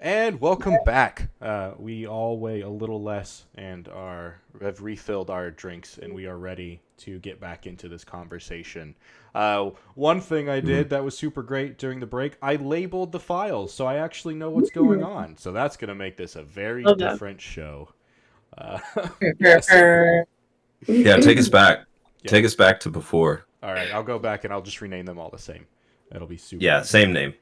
And welcome back. We all weigh a little less and have refilled our drinks, and we are ready to get back into this conversation. One thing I did that was super great during the break, I labeled the files, so I actually know what's going on. So that's going to make this a very Love that. different show. Uh, yes. Yeah, take us back. Yeah. Take us back to before. All right, I'll go back and I'll just rename them all the same. That'll be super. Yeah, easy. same name.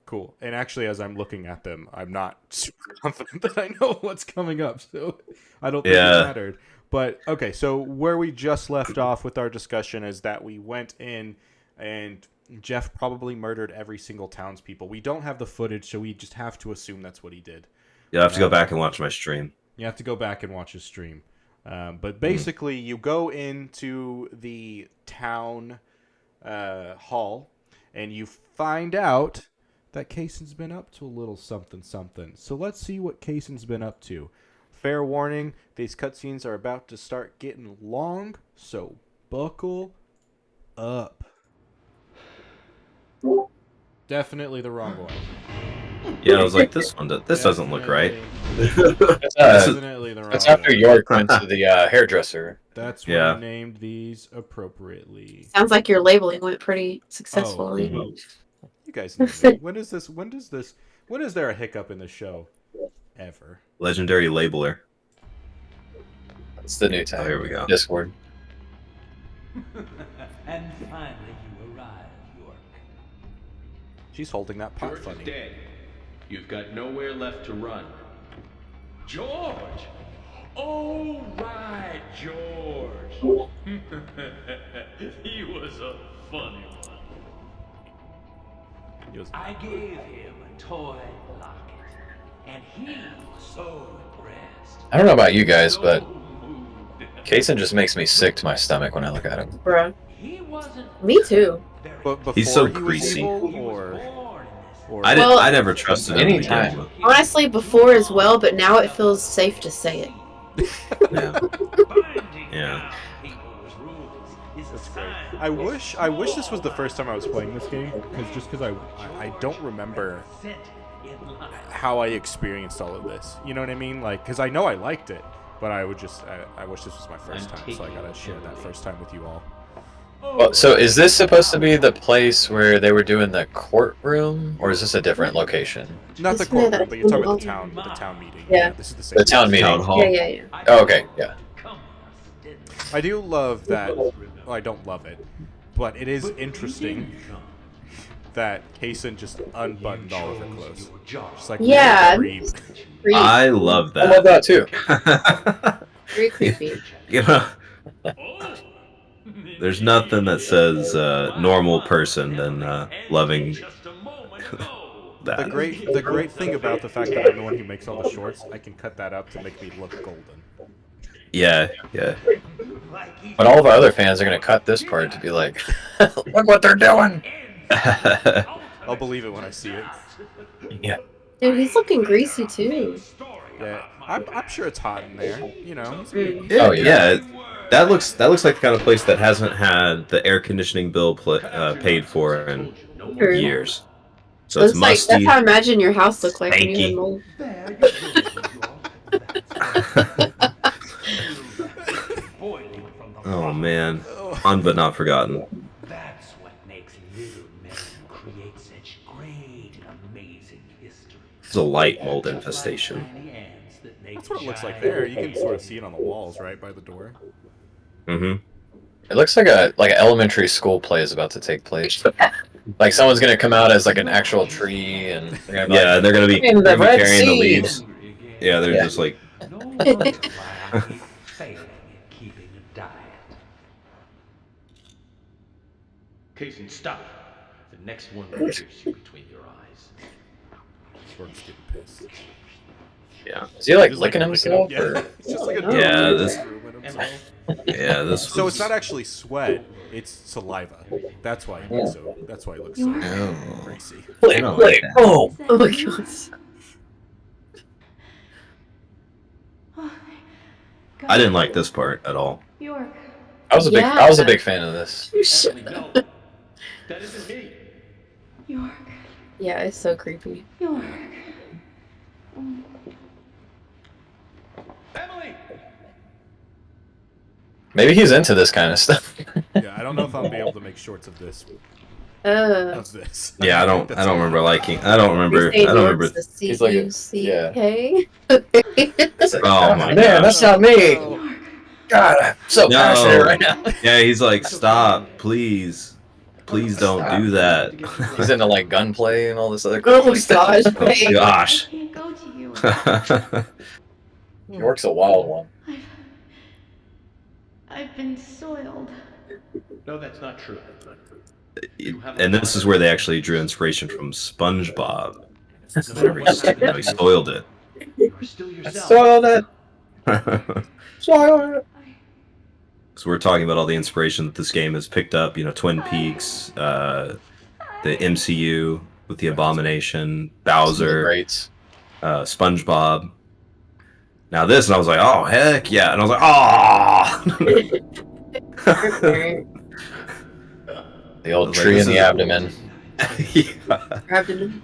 Cool. And actually, as I'm looking at them, I'm not super confident that I know what's coming up, so I don't think it mattered. But, okay, so where we just left off with our discussion is that we went in and Jeff probably murdered every single townspeople. We don't have the footage, so we just have to assume that's what he did. You'll have to go back and watch my stream. You have to go back and watch his stream. But basically, you go into the town hall, and you find out that Kaysen's been up to a little something something. So let's see what Kaysen's been up to. Fair warning, these cutscenes are about to start getting long, so buckle up. Definitely the wrong one. Yeah, I was like, this doesn't look right. Definitely the wrong That's after one. York went to the hairdresser. That's why Yeah. I named these appropriately. Sounds like your labeling went pretty successfully. You guys know me. When is there a hiccup in the show? Ever. Legendary labeler. That's the new time. Oh, here we go. Discord. And finally you arrived, York. She's holding that pot George funny. is dead. You've got nowhere left to run. George! Oh, right, George. He was a funny one. I gave him a toy locket, and he was so impressed. I don't know about you guys, So but moved. Kaysen just makes me sick to my stomach when I look at him. Bruh. He wasn't Me too. very But before He's so he was greasy. evil, He was or born in this. Well, I never trusted him. to begin anytime. with. Honestly, before as well, but now it feels safe to say it. Yeah. Binding Yeah. down people's rules is a That's great. sign I wish this was the first time I was playing this game, because I don't remember set in line. how I experienced all of this. You know what I mean? Like, because I know I liked it, but I wish this was my first time, so I gotta share that first time with you all. Well, so is this supposed to be the place where they were doing the courtroom, or is this a different location? Not the Isn't it courtroom, but you're talking about that- the town meeting. Yeah. This is the same. The town meeting. Town hall. Yeah. Oh, okay, yeah. Come on, didn't I do love that. Well, I don't love it, but it is interesting that Kaysen just unbuttoned all of her clothes. Just like Yeah. creep. Creep. I love I love that. that too. Very creepy. You know, there's nothing that says normal person than loving that. The great thing about the fact that I'm the one who makes all the shorts, I can cut that up to make me look golden. Yeah. But all of our other fans are gonna cut this part to be like, look what they're doing. I'll believe it when I see it. Yeah. Dude, he's looking greasy too. Yeah, I'm sure it's hot in there. You know. Oh, yeah. That looks like the kind of place that hasn't had the air conditioning bill paid for in True. years. So it's It's like musty. that's how I imagine your house looked like when you stanky. were mold. Oh man, on but not forgotten. That's what makes little men create such great and amazing history. It's a light mold infestation. That's what it looks like there. You can sort of see it on the walls, right by the door. Mm-hmm. It looks like an elementary school play is about to take place. Like someone's gonna come out as like an actual tree, and they're gonna be Yeah, like, they're gonna be In the Red carrying the Sea. leaves. Yeah, they're Yeah. just like, No one is failing in keeping a diet. Kaysen, stop. The next one will pierce you between your eyes. York's getting pissed. yeah, is he like He's licking himself? Yeah, Or? it's just like a Yeah, dog this- grooming himself. yeah. This. So was- it's not actually sweat; it's saliva. That's why he looks so. That's why he looks so Oh. greasy. Lick, don't lick, like that. oh. Oh my god. I didn't like this part at all. York. I was a big fan of this. Actually, no. That isn't me. York. Yeah, it's so creepy. York. Maybe he's into this kind of stuff. Yeah, I don't know if I'll be able to make shorts of this. How's this? Yeah, I don't remember liking. I don't remember. He's I don't remember. He's like a- C-U-C-K. Oh my Man, gosh. that's not me. No. God, I'm so No. passionate right now. Yeah, he's like, stop, please. Please don't do that. He's into like gunplay and all this other Oh crazy stuff. gosh, Oh babe. gosh. I can't go to you. York's a wild one. I've been soiled. No, that's not true. And this is where they actually drew inspiration from SpongeBob. Whenever he spoiled it. You're still yourself. Soiled it. Soiled it. So we're talking about all the inspiration that this game has picked up. You know, Twin Peaks, the MCU with the Abomination, Bowser, Greats. SpongeBob. Now this, and I was like, oh heck yeah, and I was like, oh. The old Like, tree this in the is- abdomen. Yeah. Abdomen.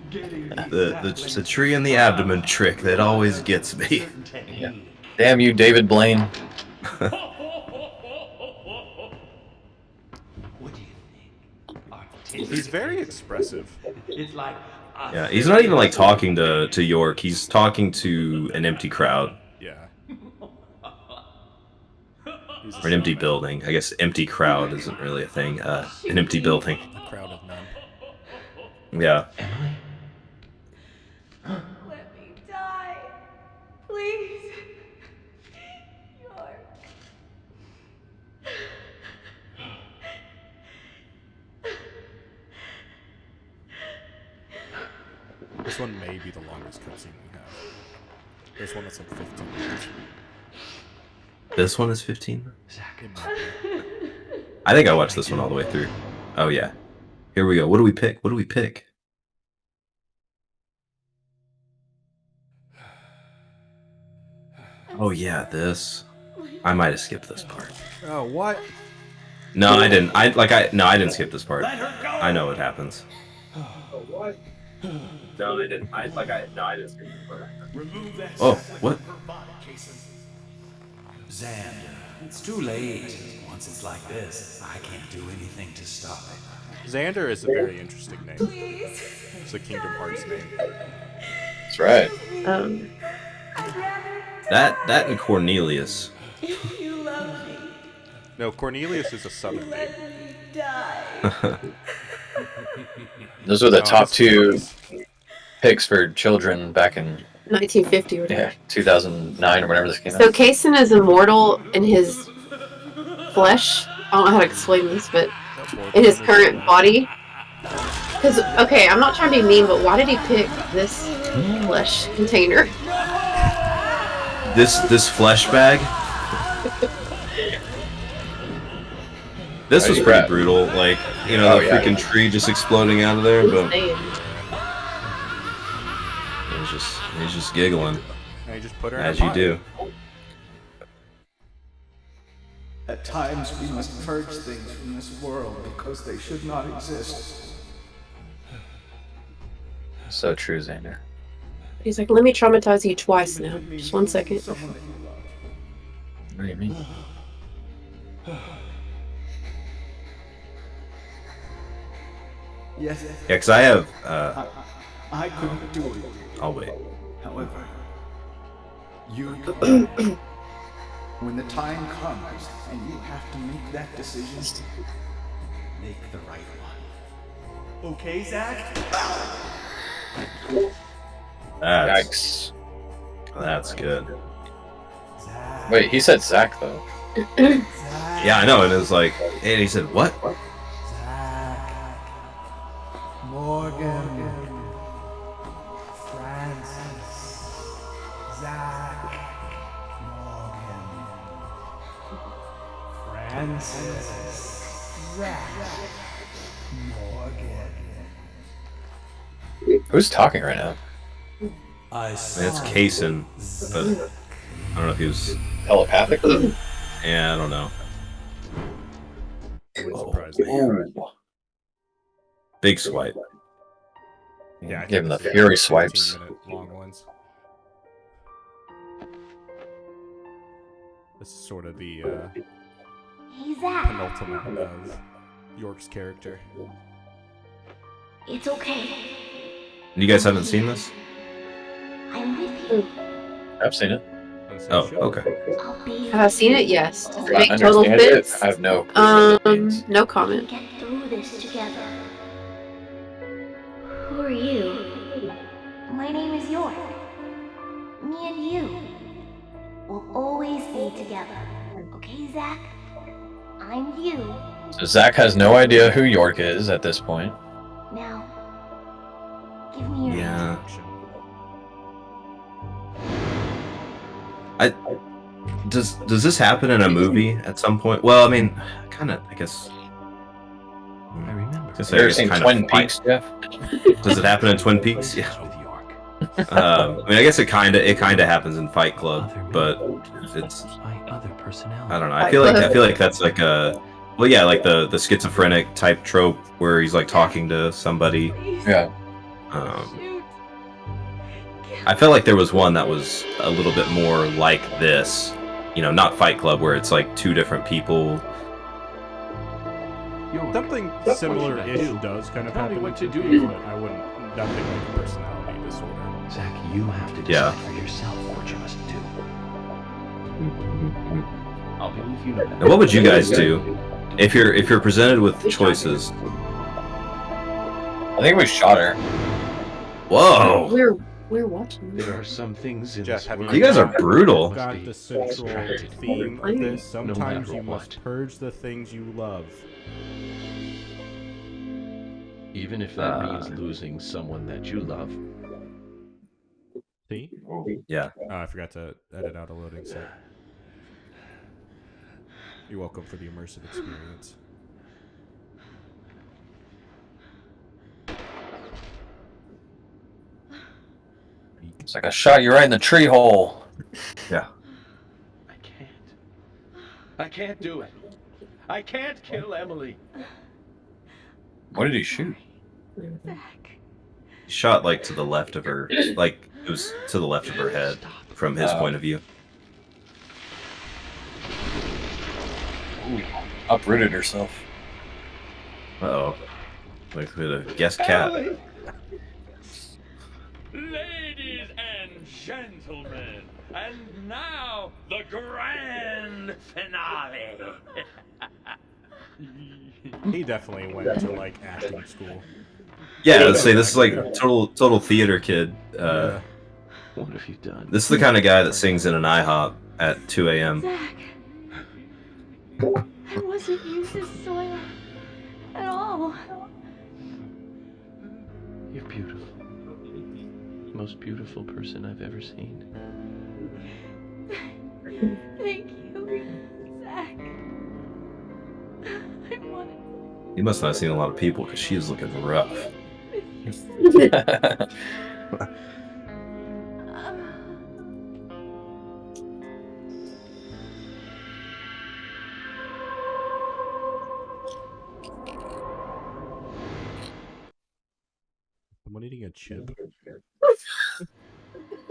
The tree in the abdomen trick that always gets me. Yeah. Damn you, David Blaine. What do you think? He's very expressive. It's like Yeah, he's not even like talking to York. He's talking to an empty crowd Yeah. He's or an empty building. I guess empty crowd isn't really a thing. An empty building. a crowd of men. Yeah. Emily. Let me die. Please. York. This one may be the longest cutscene we have. There's one that's like 15 minutes. This one is 15. Zach. It might be. I think I watched this one all the way through. Oh yeah. Here we go. What do we pick? What do we pick? Oh yeah, this. I might have skipped this part. Oh, what? No, I didn't. I didn't skip this part. I know what happens. No, I didn't. I didn't skip this part. Oh, what? Xander, it's too late. Once it's like this, I can't do anything to stop it. Xander is a very interesting name. It's a Kingdom Hearts name. That's right. That and Cornelius. If you love me, No, Cornelius is a southern name. let me die. Those were the No, top that's two Cornelius. picks for children back in 1950 or whatever. 2009 or whenever this came So out. Kason is immortal in his flesh. I don't know how to explain this, but in his current body. Because, okay, I'm not trying to be mean, but why did he pick this flesh container? This flesh bag. This was Hey, pretty Brad. brutal. Like, you know, Oh, the yeah. freaking tree just exploding out of there, but Insane. he's just giggling And you just put her in as a you pot. do. At times, we must purge things from this world because they should not exist. So true, Xander. He's like, let me traumatize you twice now. Just 1 second. Someone that you love. What do you mean? Yes, Yeah, because I have. I couldn't do it. I'll wait. However, you can. When the time comes and you have to make that decision, make the right one. Okay, Zach? That's Yikes. good. Wait, he said Zach though. Yeah, I know. And it was like, and he said, "What?" Zach. Morgan. Francis. Zach. Morgan. Francis. Zach. Morgan. Who's talking right now? And it's Kason, but I don't know if he was. Telepathic? Yeah, I don't know. Wouldn't surprise me. Big swipe. Yeah, I Give him the think this is fury 15 swipes. minute long ones. This is sort of the Hey, Zach. penultimate of York's character. It's okay. You guys haven't seen this? I'm with you. I've seen it. Oh, okay. I'll be Have I seen it? Yes. Does it I make total understand it. sense? I have no clue what it means. No comment. Get through this together. Who are you? My name is York. Me and you. We'll always be together. Okay, Zach? I'm you. So Zach has no idea who York is at this point. Now, give me your hand. Yeah. Does this happen in a movie at some point? Well, I mean, kind of. I guess. I remember. Guess You ever seen Twin Peaks, Jeff? Does it happen in Twin Peaks? Yeah. I mean, I guess it kind of happens in Fight Club, but it's. My other personality. I don't know. I feel like that's like a. Well, yeah, like the schizophrenic type trope where he's like talking to somebody. Yeah. I felt like there was one that was a little bit more like this, you know, not Fight Club where it's like two different people. Something similar-ish does kind of Tell me happen what in to Twin do. Peaks, but I wouldn't. Nothing like a personality disorder. Zach, you have to decide for yourself what you must do. I'll be with you no matter. Now, what would you guys do if you're presented with choices? I think we shot her. Whoa! We're watching. There are some things in Jeff, this have world You guys are that brutal. must Got be the central extracted. theme of this. Sometimes matter you must what. purge the things you love. Even if that means losing someone that you love. See? Yeah. Oh, I forgot to edit out a loading set. You're welcome for the immersive experience. It's like I shot you right in the tree hole. Yeah. I can't do it. I can't kill Emily. What did he shoot? He shot like to the left of her, like it was to the left of her head from his point of view. Ooh, uprooted herself. Uh-oh. Like with a guest cat. Ladies and gentlemen, and now the grand finale. He definitely went to like acting school. Yeah, let's say this is like total theater kid. What have you done? This is the kind of guy that sings in an IHOP at 2 a.m. Zach, I wasn't used as soil at all. You're beautiful. Most beautiful person I've ever seen. Thank you, Zach. I wanted You must not have seen a lot of people because she is looking rough. Someone eating a chip.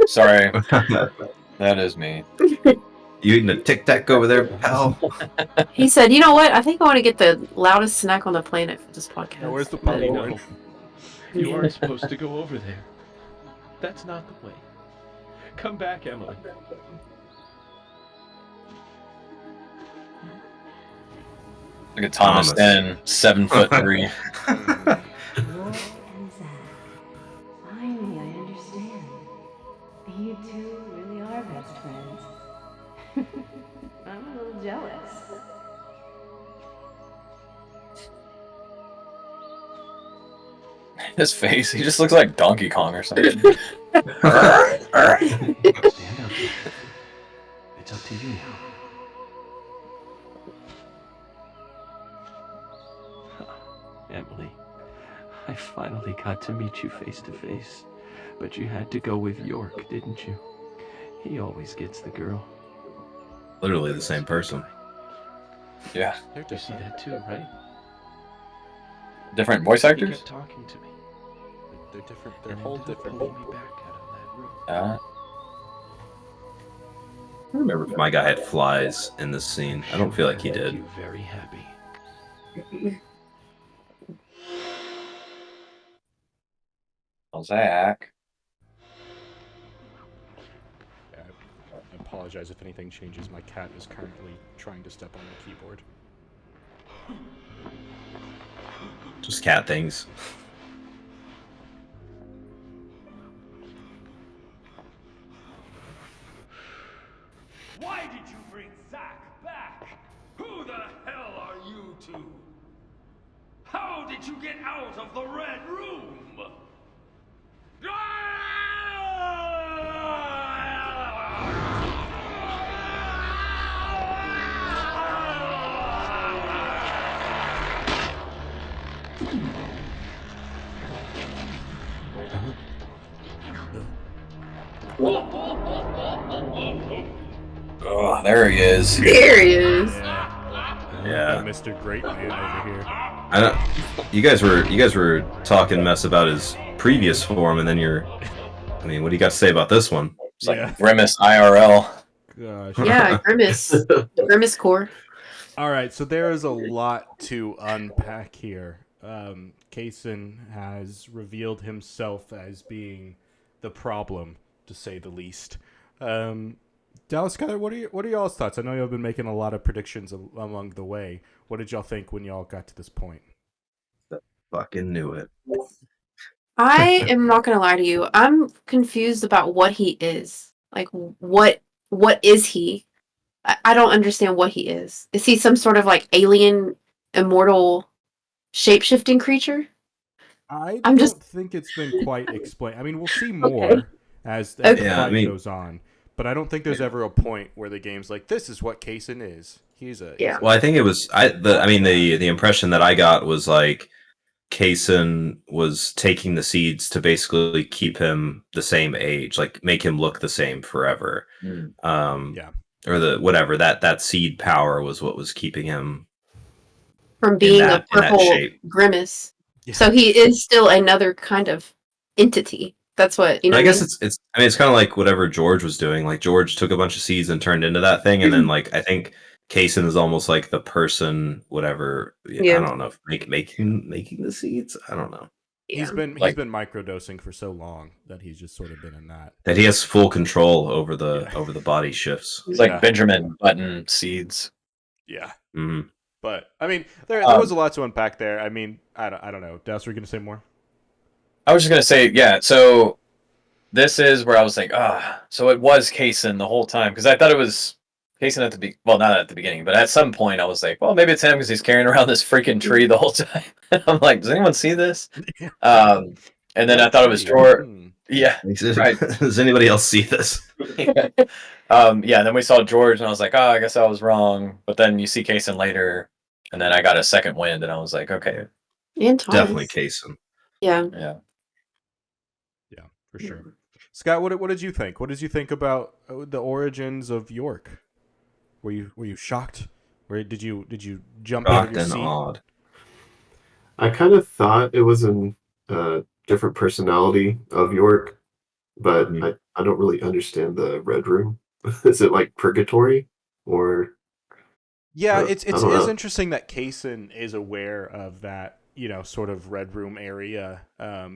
Sorry. That is me. You eating a Tic Tac over there, pal? He said, "You know what? I think I want to get the loudest snack on the planet for this podcast." Now, where's the But- popcorn? You aren't supposed to go over there. That's not the way. Come back, Emily. Look at Thomas then, 7'3". Finally, I understand. You two really are best friends. I'm a little jealous. His face, he just looks like Donkey Kong or something. Stand up. It's up to you now. Emily, I finally got to meet you face to face. But you had to go with York, didn't you? He always gets the girl. Literally the same person. Yeah. You see that too, right? Different voice He actors? kept talking to me. They're different. They're And all ended up different. pulling me back out of that room. I don't remember if my guy had flies in this scene. I don't feel like he did. You very happy. Well, Zach. I apologize if anything changes. My cat is currently trying to step on the keyboard. Just cat things. Why did you bring Zack back? Who the hell are you two? How did you get out of the Red Room? Oh, there he is. There he is. Yeah. Mr. Great Man over here. I don't. You guys were talking mess about his previous form, and then I mean, what do you got to say about this one? It's like Grimace IRL. Gosh. Yeah, Grimace. Grimace core. All right, so there is a lot to unpack here. Kaysen has revealed himself as being the problem, to say the least. Dallas, Skyler, what are y'all's thoughts? I know y'all been making a lot of predictions along the way. What did y'all think when y'all got to this point? Fucking knew it. I am not gonna lie to you. I'm confused about what he is. Like, what is he? I don't understand what he is. Is he some sort of like alien, immortal, shape-shifting creature? I don't think it's been quite explained. I mean, we'll see more as the fight goes on, but I don't think there's ever a point where the game's like, "This is what Kaysen is." He's a Well, I think it was the impression that I got was like Kaysen was taking the seeds to basically keep him the same age, like make him look the same forever. Or that seed power was what was keeping him from being a purple grimace. Yeah. So he is still another kind of entity. That's what you know. I guess it's kind of like whatever George was doing. Like George took a bunch of seeds and turned into that thing, and then like I think Kaysen is almost like the person, whatever. Yeah. I don't know, making the seeds. I don't know. Yeah. He's been microdosing for so long that he's just sort of been in that. That he has full control over the body shifts. It's like Benjamin Button seeds. Yeah. Mm-hmm. But I mean, there was a lot to unpack there. I mean, I don't know. Dallas, were you gonna say more? I was just gonna say, yeah. So this is where I was like, so it was Kaysen the whole time, because I thought it was Kaysen at the well, not at the beginning, but at some point I was like, well, maybe it's him because he's carrying around this freaking tree the whole time. I'm like, does anyone see this? And then I thought it was George. Yeah, right. Does anybody else see this? Yeah. And then we saw George, and I was like, I guess I was wrong. But then you see Kaysen later, and then I got a second wind, and I was like, okay, definitely Kaysen. Yeah, for sure. Scott, what did you think? What did you think about the origins of York? Were you shocked? Or did you jump out of your seat? Odd. I kind of thought it was a different personality of York, but I don't really understand the Red Room. Is it like purgatory or? Yeah, it is interesting that Kaysen is aware of that, sort of Red Room area,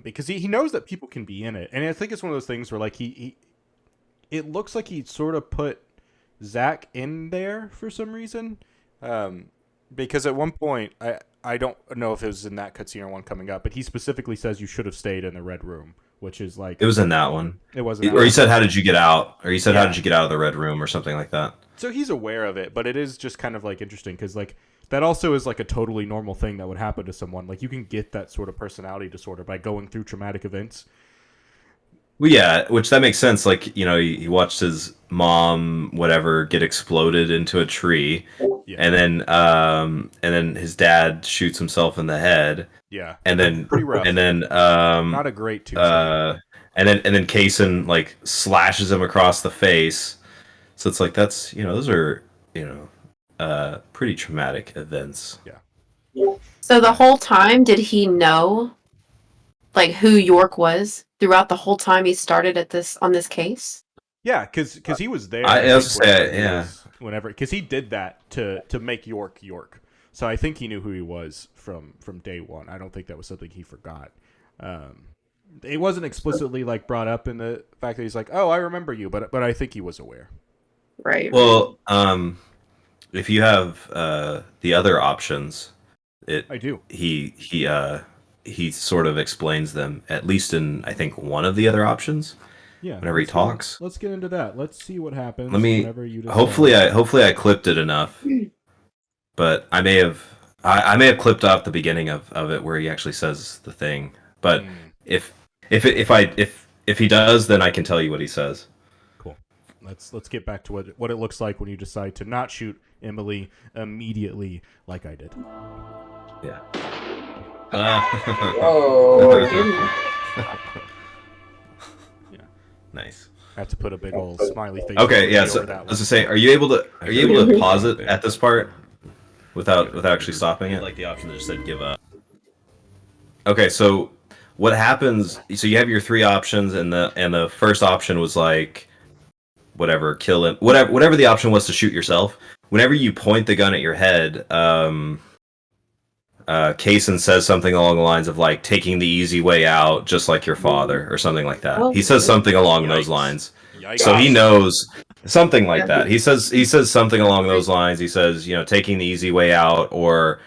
because he knows that people can be in it, and I think it's one of those things where like it looks like he sort of put Zack in there for some reason, because at one point I don't know if it was in that cutscene or one coming up, but he specifically says you should have stayed in the Red Room, which is like it was in that one. It wasn't. Or he said, "How did you get out?" Or he said, "How did you get out of the Red Room?" Or something like that. So he's aware of it, but it is just kind of like interesting because like that also is like a totally normal thing that would happen to someone. Like you can get that sort of personality disorder by going through traumatic events. Well, yeah, which that makes sense. Like, he watched his mom, whatever, get exploded into a tree, and then his dad shoots himself in the head. Yeah, and then pretty rough. And then not a great Tuesday. and then Kaysen like slashes him across the face. So it's like those are pretty traumatic events. Yeah. So the whole time, did he know, like, who York was throughout the whole time he started on this case? Yeah, because he was there. I was think, say, yeah. Whenever, because he did that to make York. So I think he knew who he was from day one. I don't think that was something he forgot. It wasn't explicitly like brought up in the fact that he's like, "Oh, I remember you," but I think he was aware. Right. Well, if you have the other options, I do. He sort of explains them, at least in I think one of the other options. Yeah. Whenever he talks. Let's get into that. Let's see what happens. Let me. Whenever you decide. Hopefully I clipped it enough, but I may have clipped off the beginning of it where he actually says the thing. But if he does, then I can tell you what he says. Cool. Let's get back to what it looks like when you decide to not shoot Emily immediately, like I did. Yeah. Oh. Yeah. Nice. I have to put a big old smiley face. Okay, yeah. So I was to say, are you able to pause it at this part without actually stopping it? Like the option that just said give up. Okay, so what happens? So you have your three options, and the first option was like whatever, kill him, whatever the option was to shoot yourself. Whenever you point the gun at your head, Kaysen says something along the lines of like taking the easy way out, just like your father, or something like that. He says something along those lines. Yikes. So he knows something like that. He says something along those lines. He says, taking the easy way out, or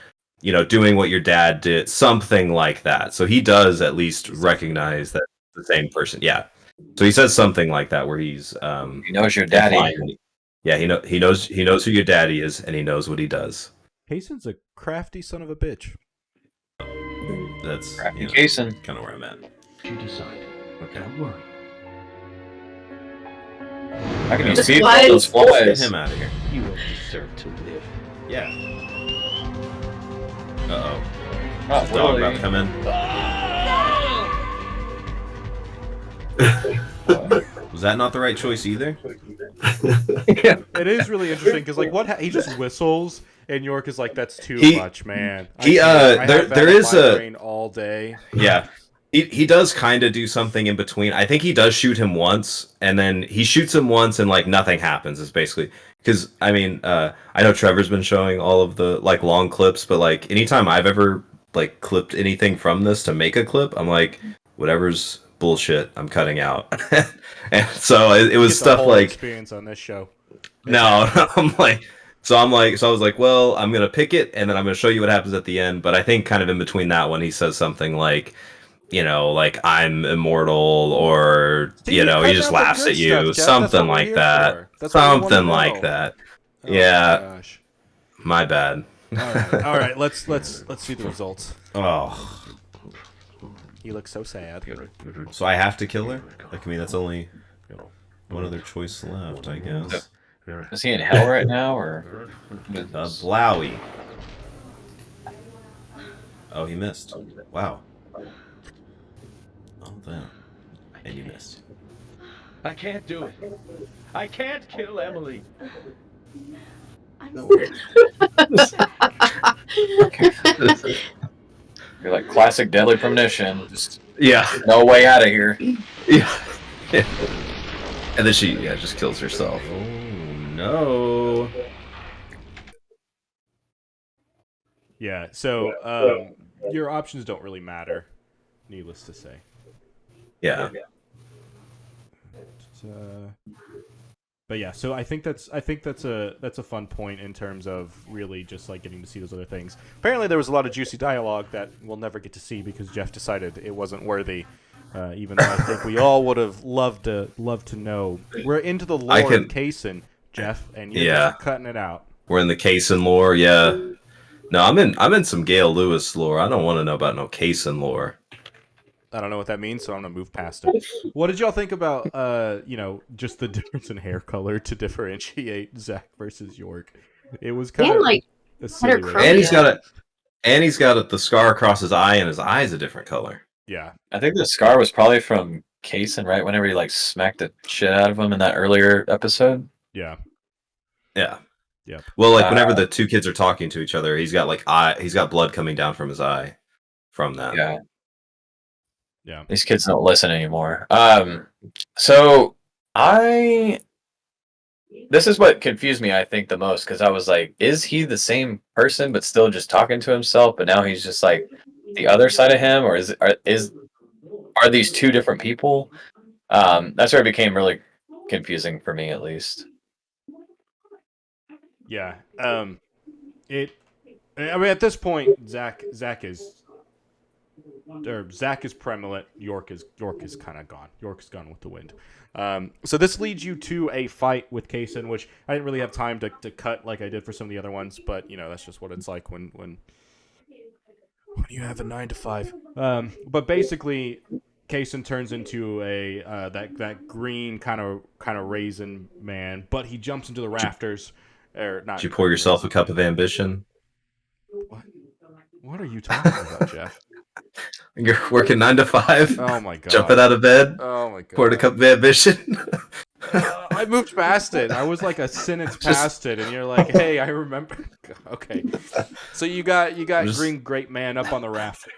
doing what your dad did, something like that. So he does at least recognize that the same person. Yeah. So he says something like that where he's he knows your daddy. Yeah, he knows who your daddy is, and he knows what he does. Kaysen's a crafty son of a bitch. That's Kaysen. Kind of where I'm at. You decide. Okay. Don't worry. I can Just see flies. those Get flies. him out of here. You will deserve to live. Yeah. Uh-oh. Oh, Is the dog really? about to come in? Was that not the right choice either? It is really interesting because like he just whistles and York is like, that's too much, man. There is a all day. Yeah. He does kind of do something in between. I think he does shoot him once, and then he shoots him once, and like nothing happens. Is basically because I mean I know Trevor's been showing all of the like long clips, but like anytime I've ever like clipped anything from this to make a clip, I'm like whatever's bullshit, I'm cutting out. And so it was stuff like experience on this show. No, I was like, well, I'm gonna pick it, and then I'm gonna show you what happens at the end. But I think kind of in between that one, he says something like, like I'm immortal, or he just laughs at you, something like that, something like that. Oh, yeah, gosh. My bad. All right, let's see the results. Oh, he looks so sad. So I have to kill her? Like, I mean, that's only one other choice left, I guess. Is he in hell right now, or? Blowy. Oh, he missed. Wow. Oh, that. And you missed. I can't do it. I can't kill Emily. You're like classic Deadly Premonition. Just yeah, no way out of here. Yeah. And then she just kills herself. Oh no. Yeah, so your options don't really matter, needless to say. Yeah. But yeah, so I think that's a fun point in terms of really just like getting to see those other things. Apparently, there was a lot of juicy dialogue that we'll never get to see because Jeff decided it wasn't worthy. Even though I think we all would have loved to know. We're into the lore of Kaysen, Jeff, and you're just cutting it out. We're in the Kaysen lore, yeah. No, I'm in some Gail Lewis lore. I don't want to know about no Kaysen lore. I don't know what that means, so I'm gonna move past it. What did y'all think about just the difference in hair color to differentiate Zach versus York? It was kind of like a silly way. And he's got the scar across his eye, and his eye is a different color. Yeah, I think the scar was probably from Kaysen, right? Whenever he like smacked the shit out of him in that earlier episode. Yeah. Yeah. Yep. Well, like whenever the two kids are talking to each other, he's got blood coming down from his eye from that. Yeah. Yeah. These kids don't listen anymore. So This is what confused me, I think, the most, because I was like, is he the same person but still just talking to himself, but now he's just like the other side of him, or are these two different people? That's where it became really confusing for me, at least. Yeah. I mean, at this point, Zach is prevalent. York is kind of gone. York's gone with the wind. So this leads you to a fight with Kaysen, which I didn't really have time to cut like I did for some of the other ones, but that's just what it's like when you have a 9 to 5. But basically, Kaysen turns into a that green kind of raisin man, but he jumps into the rafters. Or not. Did you pour yourself a cup of ambition? What are you talking about, Jeff? You're working 9 to 5. Oh my god! Jumping out of bed. Oh my god! Poured a cup of ambition. I moved past it. I was like a sentence past it, and you're like, "Hey, I remember." Okay, so you got green grape man up on the raft,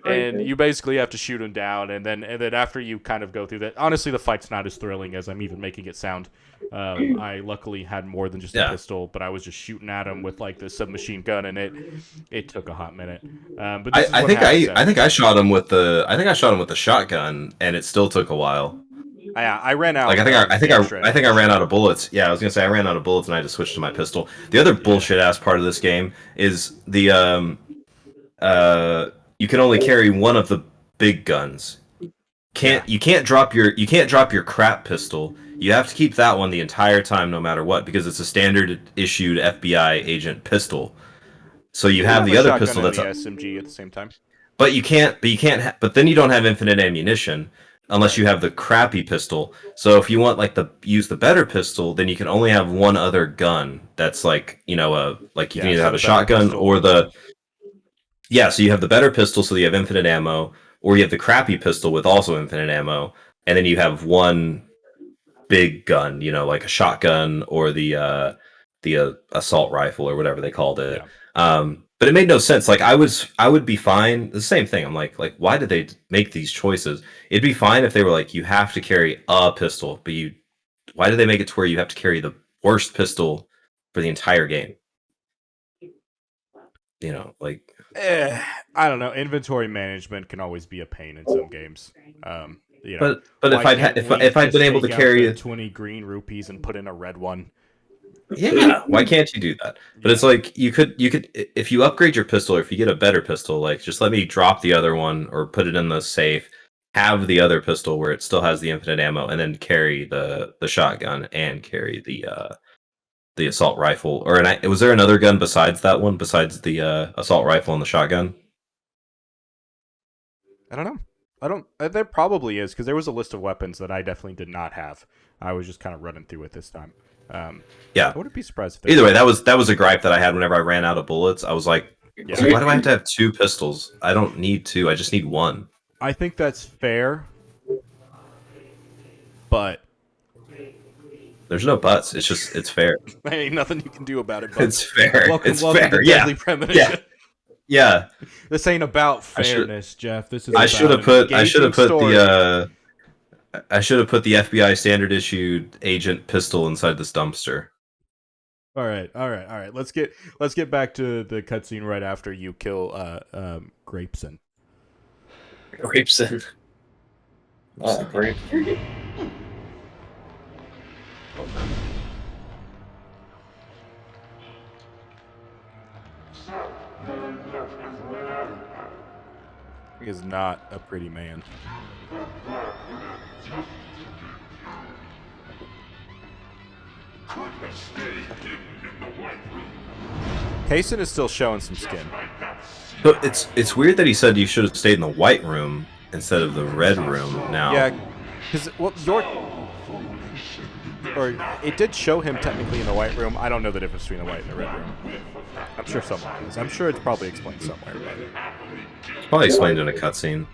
and you basically have to shoot him down, and then after you kind of go through that, honestly, the fight's not as thrilling as I'm even making it sound. I luckily had more than just a pistol, but I was just shooting at him with like the submachine gun, and it took a hot minute. But I think I shot him with the shotgun, and it still took a while. Yeah, I ran out. Like I think I ran out of bullets. Yeah, I was gonna say I ran out of bullets, and I just switched to my pistol. The other bullshit ass part of this game is the you can only carry one of the big guns. You can't drop your crap pistol. You have to keep that one the entire time, no matter what, because it's a standard issued FBI agent pistol. So you have the other pistol that's the SMG at the same time. But but then you don't have infinite ammunition unless you have the crappy pistol. So if you want use the better pistol, then you can only have one other gun. That's you can either have a shotgun or so you have the better pistol, so you have infinite ammo, or you have the crappy pistol with also infinite ammo, and then you have one big gun, like a shotgun or the assault rifle or whatever they called it. Yeah. But it made no sense. Like I would be fine. The same thing. I'm like why did they make these choices? It'd be fine if they were like, you have to carry a pistol, but why did they make it to where you have to carry the worst pistol for the entire game? I don't know. Inventory management can always be a pain in some games. But if I'd been able to carry 20 green rupees and put in a red one. Yeah, why can't you do that? But it's like you could if you upgrade your pistol, or if you get a better pistol, just let me drop the other one or put it in the safe, have the other pistol where it still has the infinite ammo, and then carry the shotgun and carry the assault rifle. Was there another gun besides that one, besides the assault rifle and the shotgun? I don't know. There probably is, because there was a list of weapons that I definitely did not have. I was just kind of running through it this time. Yeah, I wouldn't be surprised if either way. That was a gripe that I had whenever I ran out of bullets. I was like, why do I have to have 2 pistols? I don't need 2. I just need 1. I think that's fair, but there's no buts. It's fair. There ain't nothing you can do about it. But it's fair. Welcome fair. to Deadly Premonition. Yeah. This ain't about fairness, Jeff. This is. I should have put the FBI standard issued agent pistol inside this dumpster. All right. Let's get back to the cutscene right after you kill Grapeson. Grapeson. Oh, great. He is not a pretty man. Kaysen is still showing some skin. But it's weird that he said you should have stayed in the white room instead of the red room now. Yeah, because it did show him technically in the white room. I don't know the difference between the white and the red room. I'm sure someone knows. I'm sure it's probably explained somewhere. But it's probably explained in a cutscene.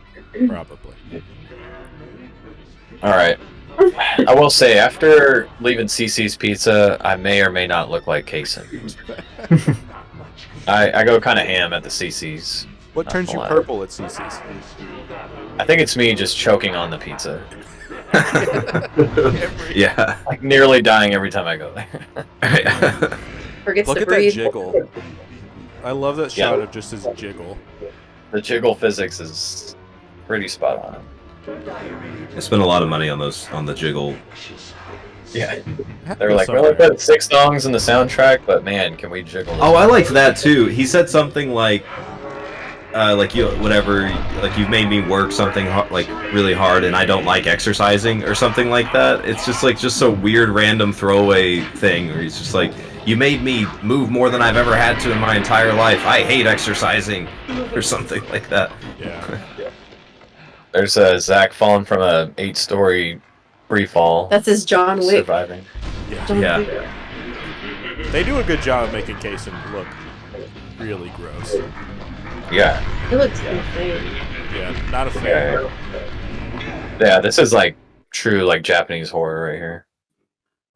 Probably. All right. I will say, after leaving CC's Pizza, I may or may not look like Kaysen. I go kind of ham at the CC's. What turns you purple at CC's? I think it's me just choking on the pizza. Yeah. Like nearly dying every time I go there. Forgets Look to at breathe. that jiggle. I love that Yeah. shot of just his jiggle. The jiggle physics is pretty spot on. I spent a lot of money on the jiggle. Yeah. Have They were to like, we somewhere. only put 6 songs in the soundtrack, but man, can we jiggle this? Oh, I liked that too. He said something like you whatever, like you've made me work something like really hard, and I don't like exercising or something like that. It's just like just a weird random throwaway thing where he's just like, you made me move more than I've ever had to in my entire life. I hate exercising, or something like that. Yeah. There's Zach falling from a 8-story free fall. That's his John Wick. Surviving. Yeah. They do a good job of making Kaysen look really gross. Yeah. It looks insane. Yeah, not a fan. Yeah, this is like true like Japanese horror right here.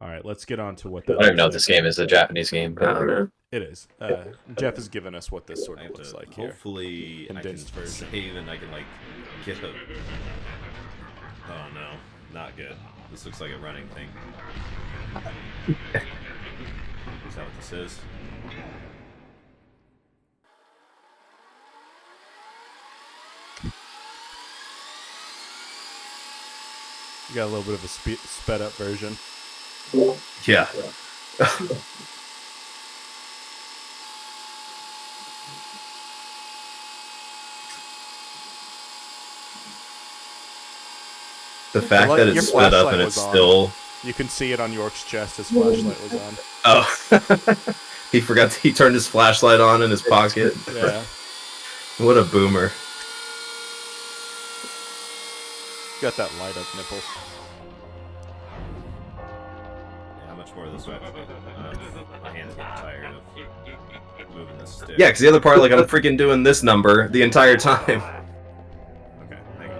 All right, let's get on to what I that don't even know if looks this like. game is a Japanese game, I don't but know. It is. Jeff has given us what this sort of looks like here. Hopefully, I can Condensed version. save and I can like get a. Oh no, not good. This looks like a running thing. Is that what this is? You got a little bit of a sped up version. Yeah. The fact that Your it's sped up flashlight and was it's on. still. You can see it on York's chest. His flashlight was on. Oh. He forgot he turned his flashlight on in his pocket. Yeah. What a boomer. Got that light up nipple. How much more of this do I have to do? My hands getting tired of moving this stick. Yeah, because the other part, like, I'm freaking doing this number the entire time. Okay, hang on.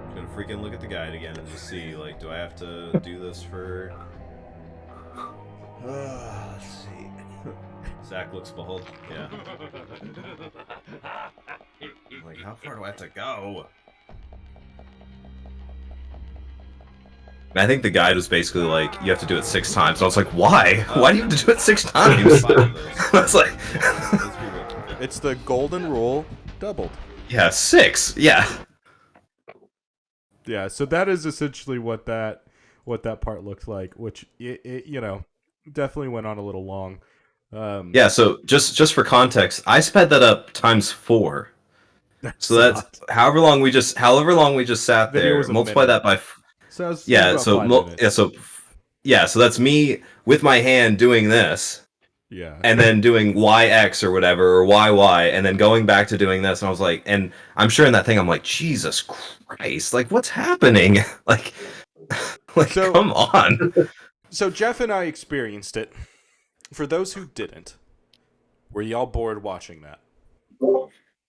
I'm gonna freaking look at the guide again and just see, like, do I have to do this for... let's see. Zach looks behold. Yeah. Like, how far do I have to go? I think the guide was basically like, you have to do it 6 times. And I was like, why? Why do you have to do it 6 times? I was like... It's the golden rule doubled. Yeah, 6. Yeah. Yeah, so that is essentially what that part looked like, which it you know, definitely went on a little long. Yeah, so just for context, I sped that up times 4. So that's however long we just sat there. Multiply that by so so that's me with my hand doing this. Yeah. And then doing YX or whatever, or YY, and then going back to doing this, and I was like, and I'm sure in that thing I'm like, Jesus Christ, like what's happening? like so, come on. So Jeff and I experienced it. For those who didn't, were y'all bored watching that?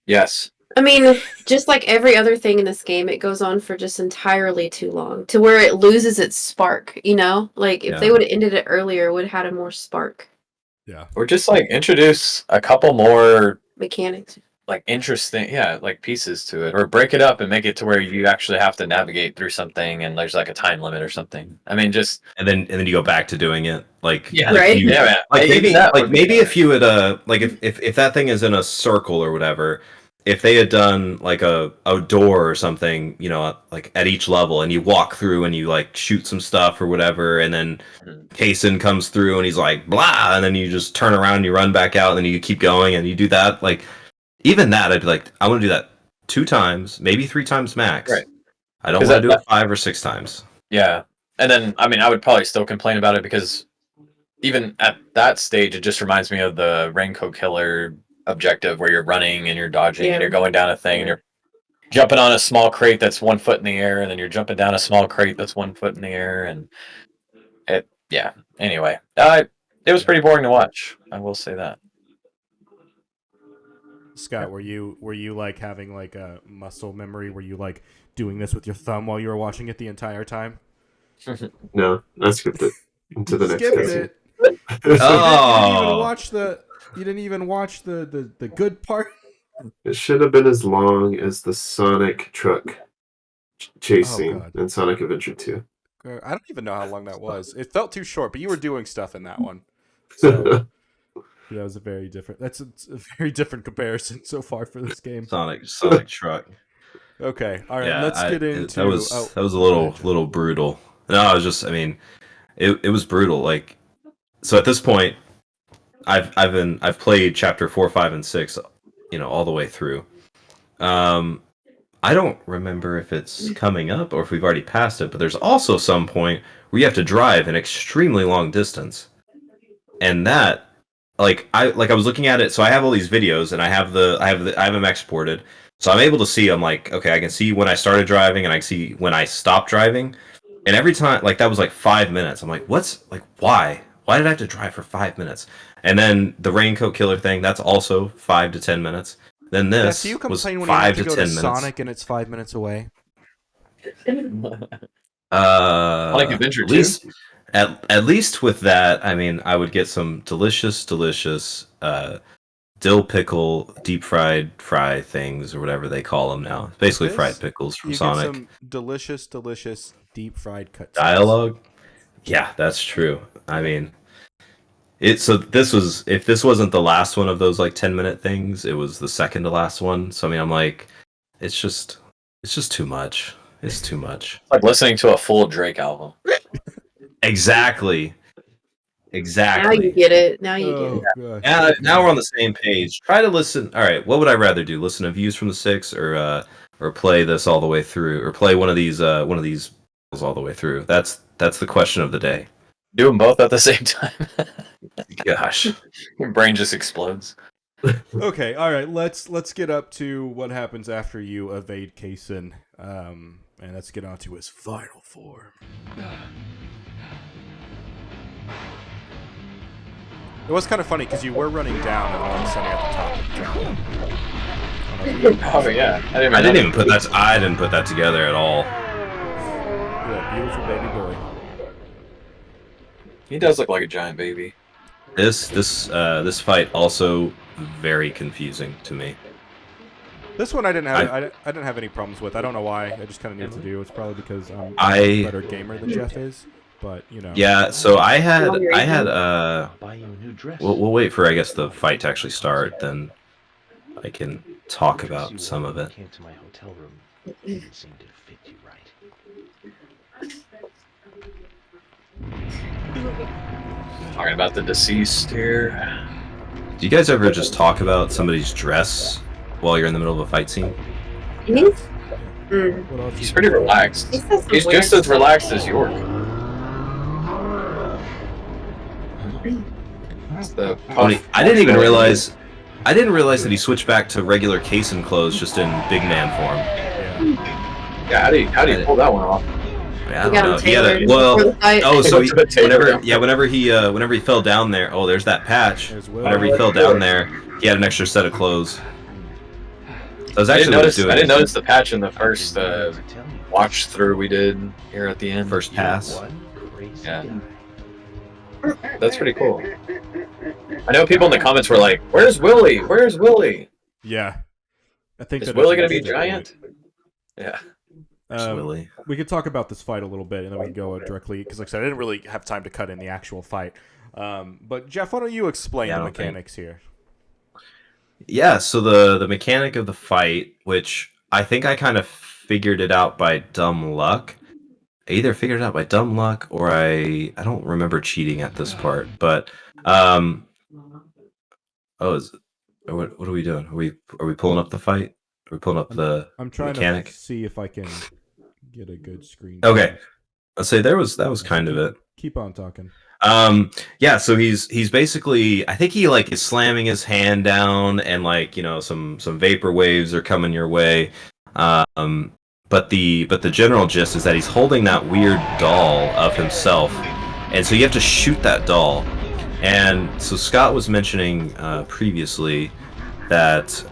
yes. I mean, just like every other thing in this game, it goes on for just entirely too long to where it loses its spark, you know? Like, if they would have ended it earlier, it would have had a more spark. Yeah. Or just like introduce a couple more mechanics. Like interesting, like pieces to it. Or break it up and make it to where you actually have to navigate through something and there's like a time limit or something. I mean, just... And then you go back to doing it. Like, yeah, right? Yeah, like maybe if you would like if that thing is in a circle or whatever, if they had done like a door or something, you know, like at each level, and you walk through and you like shoot some stuff or whatever, and then Kaysen comes through and he's like blah, and then you just turn around and you run back out and then you keep going and you do that. Like even that, I'd be like, I want to do that 2 times, maybe 3 times max. Right. I don't want to do it 5 or 6 times. Yeah, and then I mean, I would probably still complain about it because even at that stage, it just reminds me of the Raincoat Killer objective where you're running and you're dodging and you're going down a thing and you're jumping on a small crate that's 1 foot in the air and then you're jumping down a small crate that's 1 foot in the air and it anyway it was pretty boring to watch, I will say that. Scott, were you like having like a muscle memory? Were you like doing this with your thumb while you were watching it the entire time? No, I skipped it into the next Skipped cutscene. it. You didn't even watch the good part. It should have been as long as the Sonic truck chase Oh, scene God. in Sonic Adventure 2. I don't even know how long that was. It felt too short, but you were doing stuff in that one. So that was a very different. That's a very different comparison so far for this game. Sonic Truck. Okay, all right. Yeah, Let's get into that was a little brutal. No, I was just, I mean, it was brutal. Like, so at this point, I've played chapter 4, 5, and 6, all the way through. I don't remember if it's coming up or if we've already passed it, but there's also some point where you have to drive an extremely long distance, and that, I was looking at it. So I have all these videos, and I have them exported, so I'm able to see. I'm like, okay, I can see when I started driving, and I can see when I stopped driving, and every time, that was 5 minutes. I'm like, why? Why did I have to drive for 5 minutes? And then the Raincoat Killer thing, that's also 5 to 10 minutes. Then this so you was complain when 5 you to have to go 10 to minutes. Sonic and it's 5 minutes away. Sonic Adventure 2? At least with that, I mean, I would get some delicious dill pickle deep fry things or whatever they call them now. Basically fried pickles from Sonic. Get some delicious deep fried cuts. Dialogue? Yeah, that's true. I mean, if this wasn't the last one of those 10-minute things, it was the second to last one. So I mean, I'm like, it's just too much. It's too much. It's like listening to a full Drake album. Exactly. Now you get it. Now you get it. Now we're on the same page. Try to listen. All right, what would I rather do? Listen to Views from the Six, or play this all the way through, or play one of these all the way through? That's the question of the day. Do them both at the same time. Gosh, your brain just explodes. Okay, all right. Let's get up to what happens after you evade Kaysen, and let's get on to his final form. It was kind of funny because you were running down and all of a sudden at the top of the Oh yeah, I didn't even put that. I didn't put that together at all. Yeah, beautiful baby boy. He does look like a giant baby. This fight also very confusing to me. This one I didn't have any problems with. I don't know why. I just kind of knew what to do. It's probably because I'm a better gamer than Jeff is. But Yeah, so I had we'll wait for, I guess, the fight to actually start, then I can talk about some of it. Came to my hotel room. It didn't seem to fit you right. Talking about the deceased here. Do you guys ever just talk about somebody's dress while you're in the middle of a fight scene? He's pretty relaxed. He's just as relaxed as York. I didn't even realize. I didn't realize that he switched back to regular Kaysen clothes just in big man form. Yeah, how do you pull that one off? Yeah, I don't know. He had so whenever he fell down there, there's that patch. Whenever he fell down there, he had an extra set of clothes. I didn't notice the patch in the first watch through we did here at the end. First pass. Yeah. That's pretty cool. I know people in the comments were like, "Where's Willie? Where's Willie?" Yeah, I think is Willie gonna be giant? Yeah. Willie. We could talk about this fight a little bit, and then we can go directly because, like I said, I didn't really have time to cut in the actual fight. But Jeff, why don't you explain the mechanics here? Yeah, so the mechanic of the fight, which I think I kind of figured it out by dumb luck. I either figured it out by dumb luck or I don't remember cheating at this part, but what are we doing? Are we pulling up the fight? Are we pulling up the I'm trying mechanic? To see if I can get a good screen. Okay. I'll say that was kind of it. Keep on talking. Yeah, so he's basically, I think he is slamming his hand down and some vapor waves are coming your way. But the general gist is that he's holding that weird doll of himself, and so you have to shoot that doll. And so Scott was mentioning previously that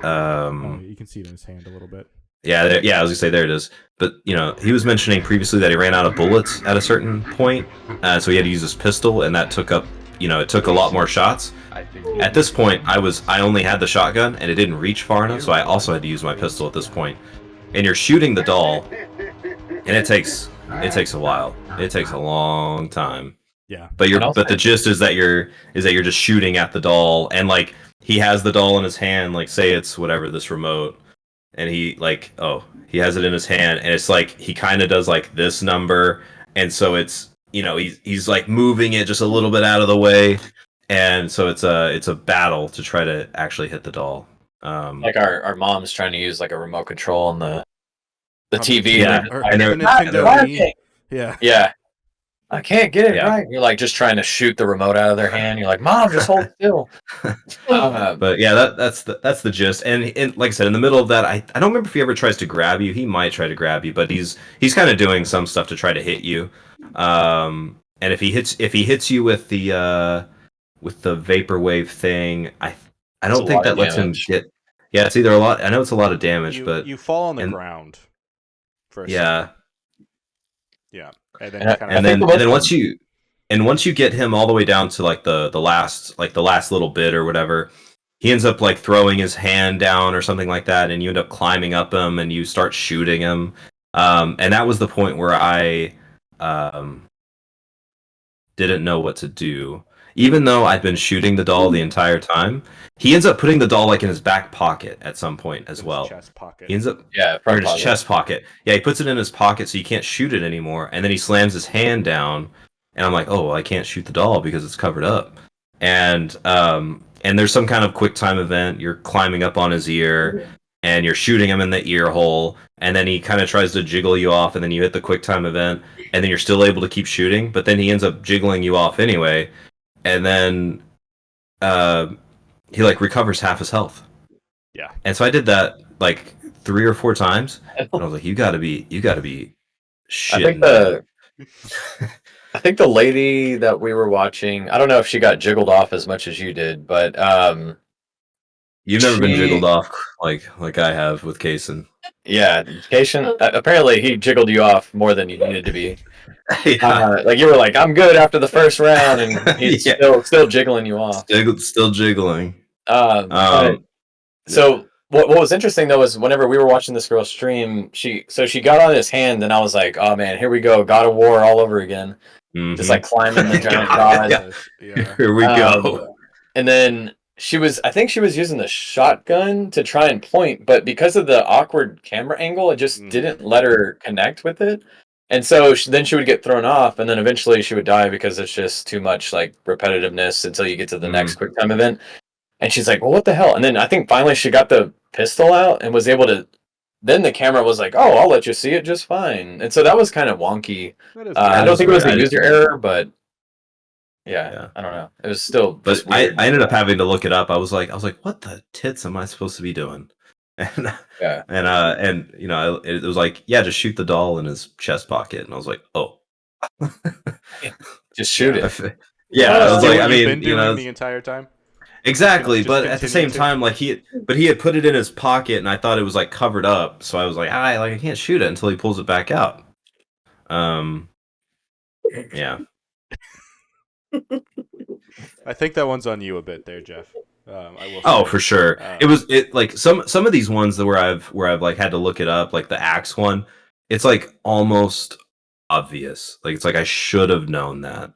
you can see it in his hand a little bit. Yeah, I was gonna say there it is. But he was mentioning previously that he ran out of bullets at a certain point, so he had to use his pistol, and that took up, it took a lot more shots. At this point, I only had the shotgun, and it didn't reach far enough, so I also had to use my pistol at this point. And you're shooting the doll, and it takes a while. It takes a long time. Yeah. But the gist is that you're just shooting at the doll, and like he has the doll in his hand, like say it's whatever, this remote, and he has it in his hand, and it's like he kind of does like this number, and so it's, you know, he's like moving it just a little bit out of the way, and so it's a battle to try to actually hit the doll. Like our mom's trying to use like a remote control on the TV. Yeah, and they're- the Nintendo Wii. Yeah. Yeah. I can't get it Yeah. right. You're like just trying to shoot the remote out of their hand. You're like, Mom, just hold still. But yeah, that's the gist. And like I said, in the middle of that, I don't remember if he ever tries to grab you. He might try to grab you, but he's kind of doing some stuff to try to hit you. And if he hits you with the vaporwave thing, I don't think that lets him get. Yeah, it's either a lot. I know it's a lot of damage, but you fall on the ground. For a yeah. second. Yeah. And then once you get him all the way down to like the last little bit or whatever, he ends up like throwing his hand down or something like that, and you end up climbing up him and you start shooting him. And that was the point where I didn't know what to do. Even though I'd been shooting the doll the entire time, he ends up putting the doll like in his back pocket at some point as well. Chest pocket. He ends up or in his chest pocket. Yeah, he puts it in his pocket so you can't shoot it anymore, and then he slams his hand down, and I'm like, oh, well, I can't shoot the doll because it's covered up. And there's some kind of quick time event. You're climbing up on his ear, and you're shooting him in the ear hole, and then he kind of tries to jiggle you off, and then you hit the quick time event, and then you're still able to keep shooting, but then he ends up jiggling you off anyway, and then he like recovers half his health. Yeah. And so I did that like 3 or 4 times, and I was like, you gotta be shitting. I think the lady that we were watching, I don't know if she got jiggled off as much as you did, but you've never been jiggled off like I have with Kaysen. Yeah, Kaysen, apparently he jiggled you off more than you needed to be. Yeah. Like you were like, I'm good after the first round, and he's still jiggling you off. Still jiggling. So what was interesting though is whenever we were watching this girl stream, she got on his hand, and I was like, oh man, here we go, God of War all over again. Mm-hmm. Just like climbing the giant god. Yeah. Here we go. And then I think she was using the shotgun to try and point, but because of the awkward camera angle, it just didn't let her connect with it. And so then she would get thrown off, and then eventually she would die because it's just too much like repetitiveness until you get to the next quick time event. And she's like, well, what the hell? And then I think finally she got the pistol out and was able to. Then the camera was like, oh, I'll let you see it just fine. And so that was kind of wonky. I don't think it was a user error, but yeah, I don't know. It was still. But I ended up having to look it up. I was like, what the tits am I supposed to be doing? And and you know, it was like, yeah, just shoot the doll in his chest pocket, and I was like, oh, just shoot it. Yeah, I was like, I mean, been doing the entire time. Exactly, but at the same time, like he had put it in his pocket, and I thought it was like covered up, so I was like, I can't shoot it until he pulls it back out. Yeah. I think that one's on you a bit there, Jeff. I will say. For sure. It like some of these ones that where I've like had to look it up, like the axe one. It's like almost obvious. Like it's like I should have known that.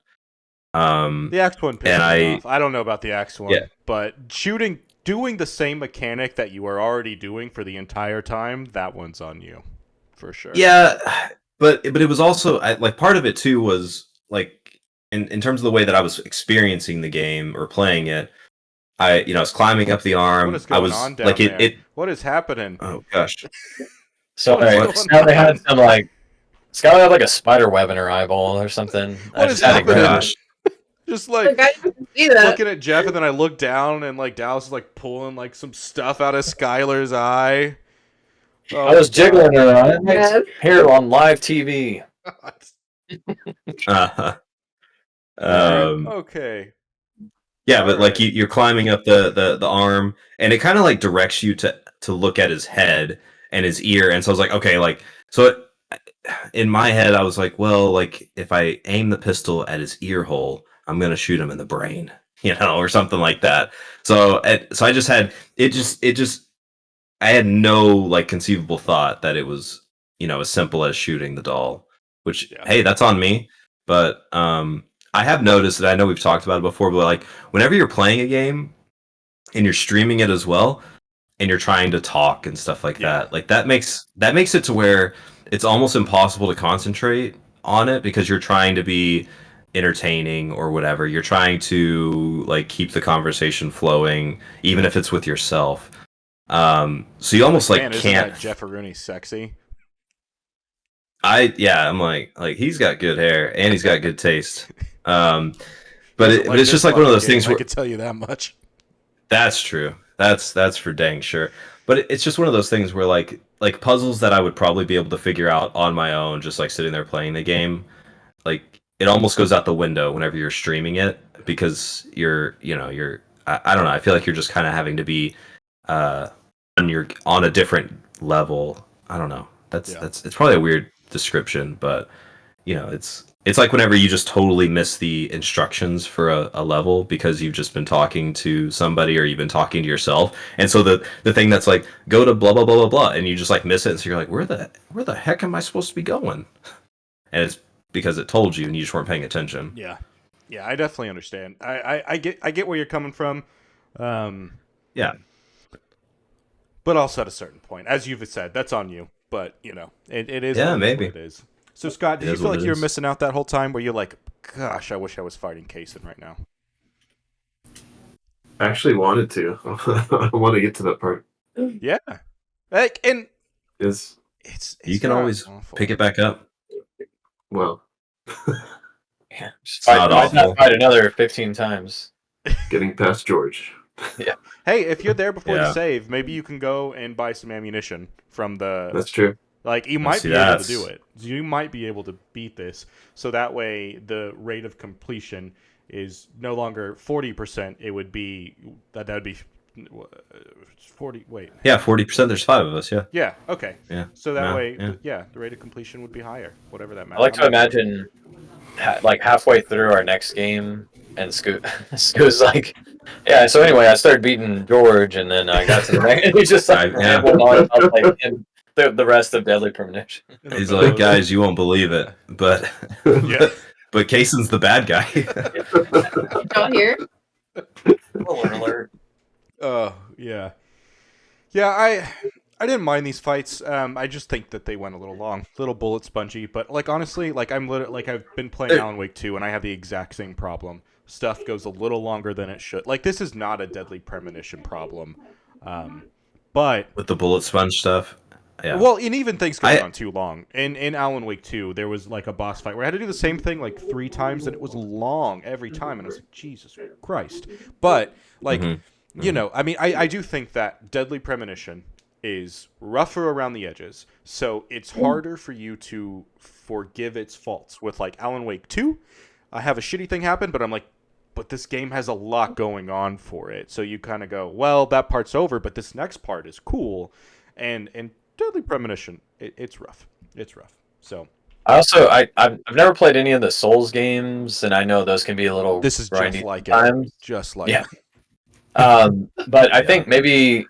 The axe one pissed me off. I don't know about the axe one, but doing the same mechanic that you were already doing for the entire time, that one's on you, for sure. Yeah, but it was also like part of it too was like in terms of the way that I was experiencing the game or playing it. I was climbing up the arm. What is going on down like there? What is happening? Oh gosh. So now they had some like Skylar had like a spider web in her eyeball or something. What is happening? Just like looking at Jeff, and then I look down, and like Dallas is like pulling like some stuff out of Skylar's eye. Oh, I was jiggling her eye here on live TV. Okay. Yeah, but like you're climbing up the arm, and it kind of like directs you to look at his head and his ear, and so I was like, okay, like so. In my head, I was like, well, like if I aim the pistol at his ear hole, I'm gonna shoot him in the brain, or something like that. So I just had I had no like conceivable thought that it was as simple as shooting the doll. Which hey, that's on me. But I have noticed that I know we've talked about it before, but like whenever you're playing a game and you're streaming it as well, and you're trying to talk and stuff like that, like that makes it to where it's almost impossible to concentrate on it because you're trying to be entertaining or whatever. You're trying to like keep the conversation flowing, even if it's with yourself. So you almost Man, like can't. Isn't that Jefferoni sexy? I'm like he's got good hair and he's got good taste. But it's just like one of those things where I could tell you that much. That's true. That's for dang sure. But it's just one of those things where like puzzles that I would probably be able to figure out on my own, just like sitting there playing the game, like it almost goes out the window whenever you're streaming it because you're I don't know. I feel like you're just kind of having to be on a different level. I don't know. It's probably a weird description, but it's like whenever you just totally miss the instructions for a level because you've just been talking to somebody or you've been talking to yourself, and so the thing that's like go to blah blah blah blah blah, and you just like miss it, and so you're like, where the heck am I supposed to be going? And it's because it told you and you just weren't paying attention. Yeah, I definitely understand. I get where you're coming from. Yeah, but also at a certain point, as you've said, that's on you. But it is. Yeah, maybe it is. So Scott, did you feel like you were missing out that whole time? Where you're like, gosh, I wish I was fighting Kaysen right now. I actually wanted to. I want to get to that part. Yeah, like and it's you can always pick it back up. Well, yeah, just fight another 15 times. Getting past George. Yeah. Hey, if you're there before the save, maybe you can go and buy some ammunition from the. That's true. Like you might be able to do it. You might be able to beat this. So that way, the rate of completion is no longer 40%. It would be that would be 40. Wait. Yeah, 40%. There's 5 of us. Yeah. Yeah. Okay. Yeah. So that way, the rate of completion would be higher. Whatever that matters. I like to imagine, like halfway through our next game, and Scoot's like, yeah. So anyway, I started beating George, and then I got to the next. And he's just like, like him. The rest of Deadly Premonition. He's like, guys, you won't believe it, but but Kaysen's the bad guy. Don't hear. Alert! Oh yeah. I didn't mind these fights. I just think that they went a little long, little bullet spongy. But like honestly, like I'm literally like I've been playing Alan Wake 2, and I have the exact same problem. Stuff goes a little longer than it should. Like this is not a Deadly Premonition problem, but with the bullet sponge stuff. Yeah. Well, and even things going on too long. In Alan Wake 2, there was like a boss fight where I had to do the same thing like 3 times, and it was long every time, and I was like, Jesus Christ. But like, I mean, I do think that Deadly Premonition is rougher around the edges, so it's harder for you to forgive its faults. With like Alan Wake 2, I have a shitty thing happen, but I'm like, but this game has a lot going on for it, so you kind of go, well, that part's over, but this next part is cool, and Deadly Premonition, it's rough. It's rough. So I've never played any of the Souls games, and I know those can be a little. This is just like it. Just like it. But I think maybe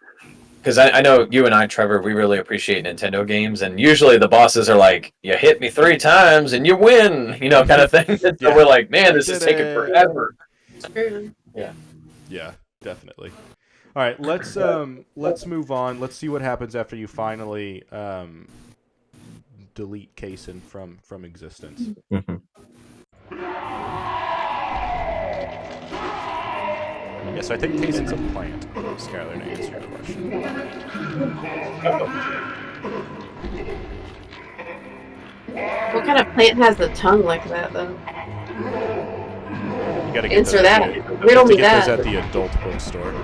because I know you and I, Trevor, we really appreciate Nintendo games, and usually the bosses are like, "You hit me 3 times and you win," kind of thing. And so we're like, "Man, this is taking forever." Yeah, definitely. All right, let's move on. Let's see what happens after you finally delete Kaysen from existence. Yes, I think Kaysen's a plant. Skylar, to answer your question. What kind of plant has the tongue like that, though? You gotta answer that. Riddle me that. Those at the adult bookstore.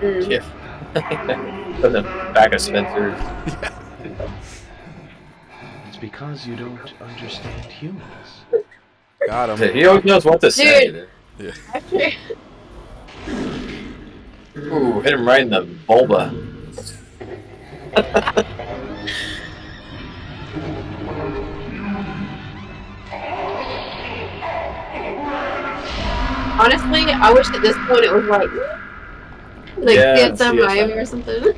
Yeah. From the back of Spencer's. It's because you don't understand humans. Got him. He always knows what to say. Dude. Yeah. Actually. Ooh, hit him right in the vulva. Honestly, I wish at this point it was like yeah, CSI Miami or something.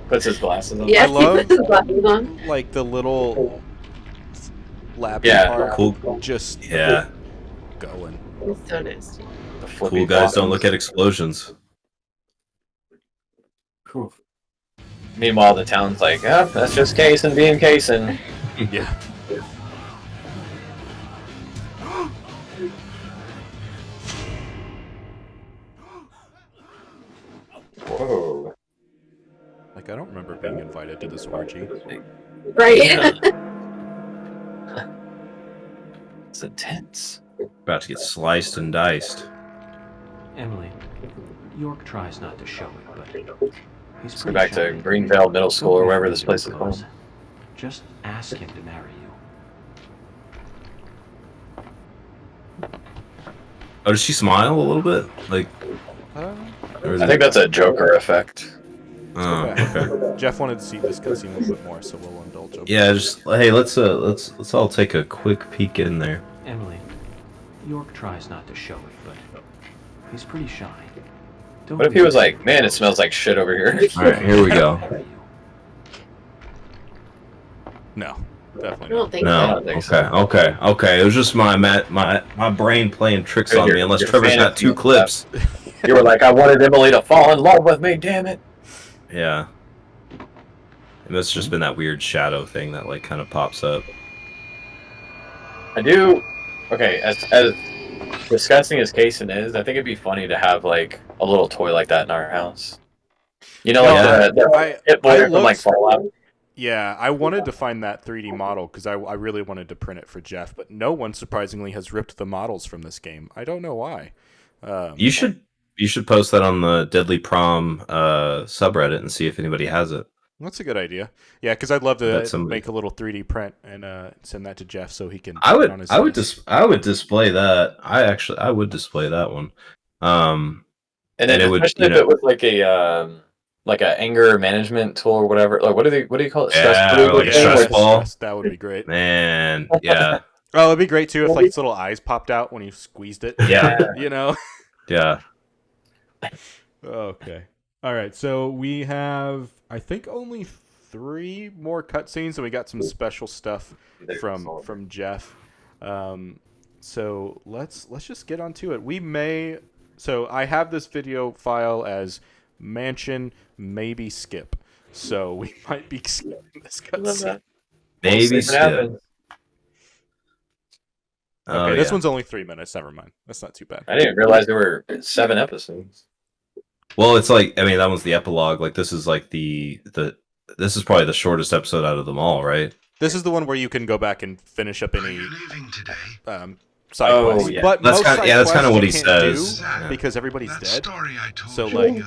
Puts his glasses on. Yeah, I love- he puts his glasses on. Like the little lab part, cool. just Yeah, going. It's so nasty. The flippy cool guys don't floppers. look at explosions. Whew. Meanwhile, the town's like, "Ah, that's just Kaysen being Kaysen." Yeah. Whoa. Like I don't remember being invited to this orgy. Right? It's intense. About to get sliced and diced. Emily, York tries not to show it, but he's Let's go pretty back to shy. Greenvale Middle School Don't or be wherever afraid this to place is propose. called. Just ask him to marry you. Oh, does she smile a little bit? Like, or is I it- think that's a Joker effect. Oh, okay. Jeff wanted to see this cutscene a little bit more, so we'll indulge him. Yeah, just hey, let's all take a quick peek in there. Emily, York tries not to show it, but he's pretty shy. Don't What if be he was afraid. like, "Man, it smells like shit over here"? All right, here we go. No, I definitely don't not. think No, I don't think so. okay. It was just my brain playing tricks on me. Unless Your Trevor's got fantasy 2 of clips. You were like, "I wanted Emily to fall in love with me, damn it." Yeah. It must have just been that weird shadow thing that like kind of pops up. I do. Okay, as disgusting as Kaysen is, I think it'd be funny to have like a little toy like that in our house. You know, like the Hit Boy from like Fallout. Yeah, I wanted to find that 3D model because I really wanted to print it for Jeff, but no one surprisingly has ripped the models from this game. I don't know why. You should post that on the Deadly Prom subreddit and see if anybody has it. That's a good idea. Yeah, because I'd love to That's somebody- make a little 3D print and send that to Jeff so he can. I put it on his would desk. I would display that. I would display that one. And then it would, especially you if know- it was like a anger management tool or whatever. Like what do you call it? Yeah, Stress like a thing? stress ball. That would be great. Man, yeah, Oh, it'd be great too if like his little eyes popped out when you squeezed it. yeah, You know. yeah. Okay. All right. So we have, I think, only 3 more cutscenes, and we got some special stuff from Jeff. So let's just get onto it. We may. So I have this video file as mansion, maybe skip. So we might be skipping this cutscene. Maybe see what happens. Okay, this one's only 3 minutes. Never mind. That's not too bad. I didn't realize there were 7 episodes. Well, it's like, I mean, that was the epilogue. Like, this is like this is probably the shortest episode out of them all, right? This is the one where you can go back and finish up any side Oh, quests. yeah. But That's most kinda- side yeah, that's kinda quests what you he can't says. do Yeah. because everybody's dead. So like,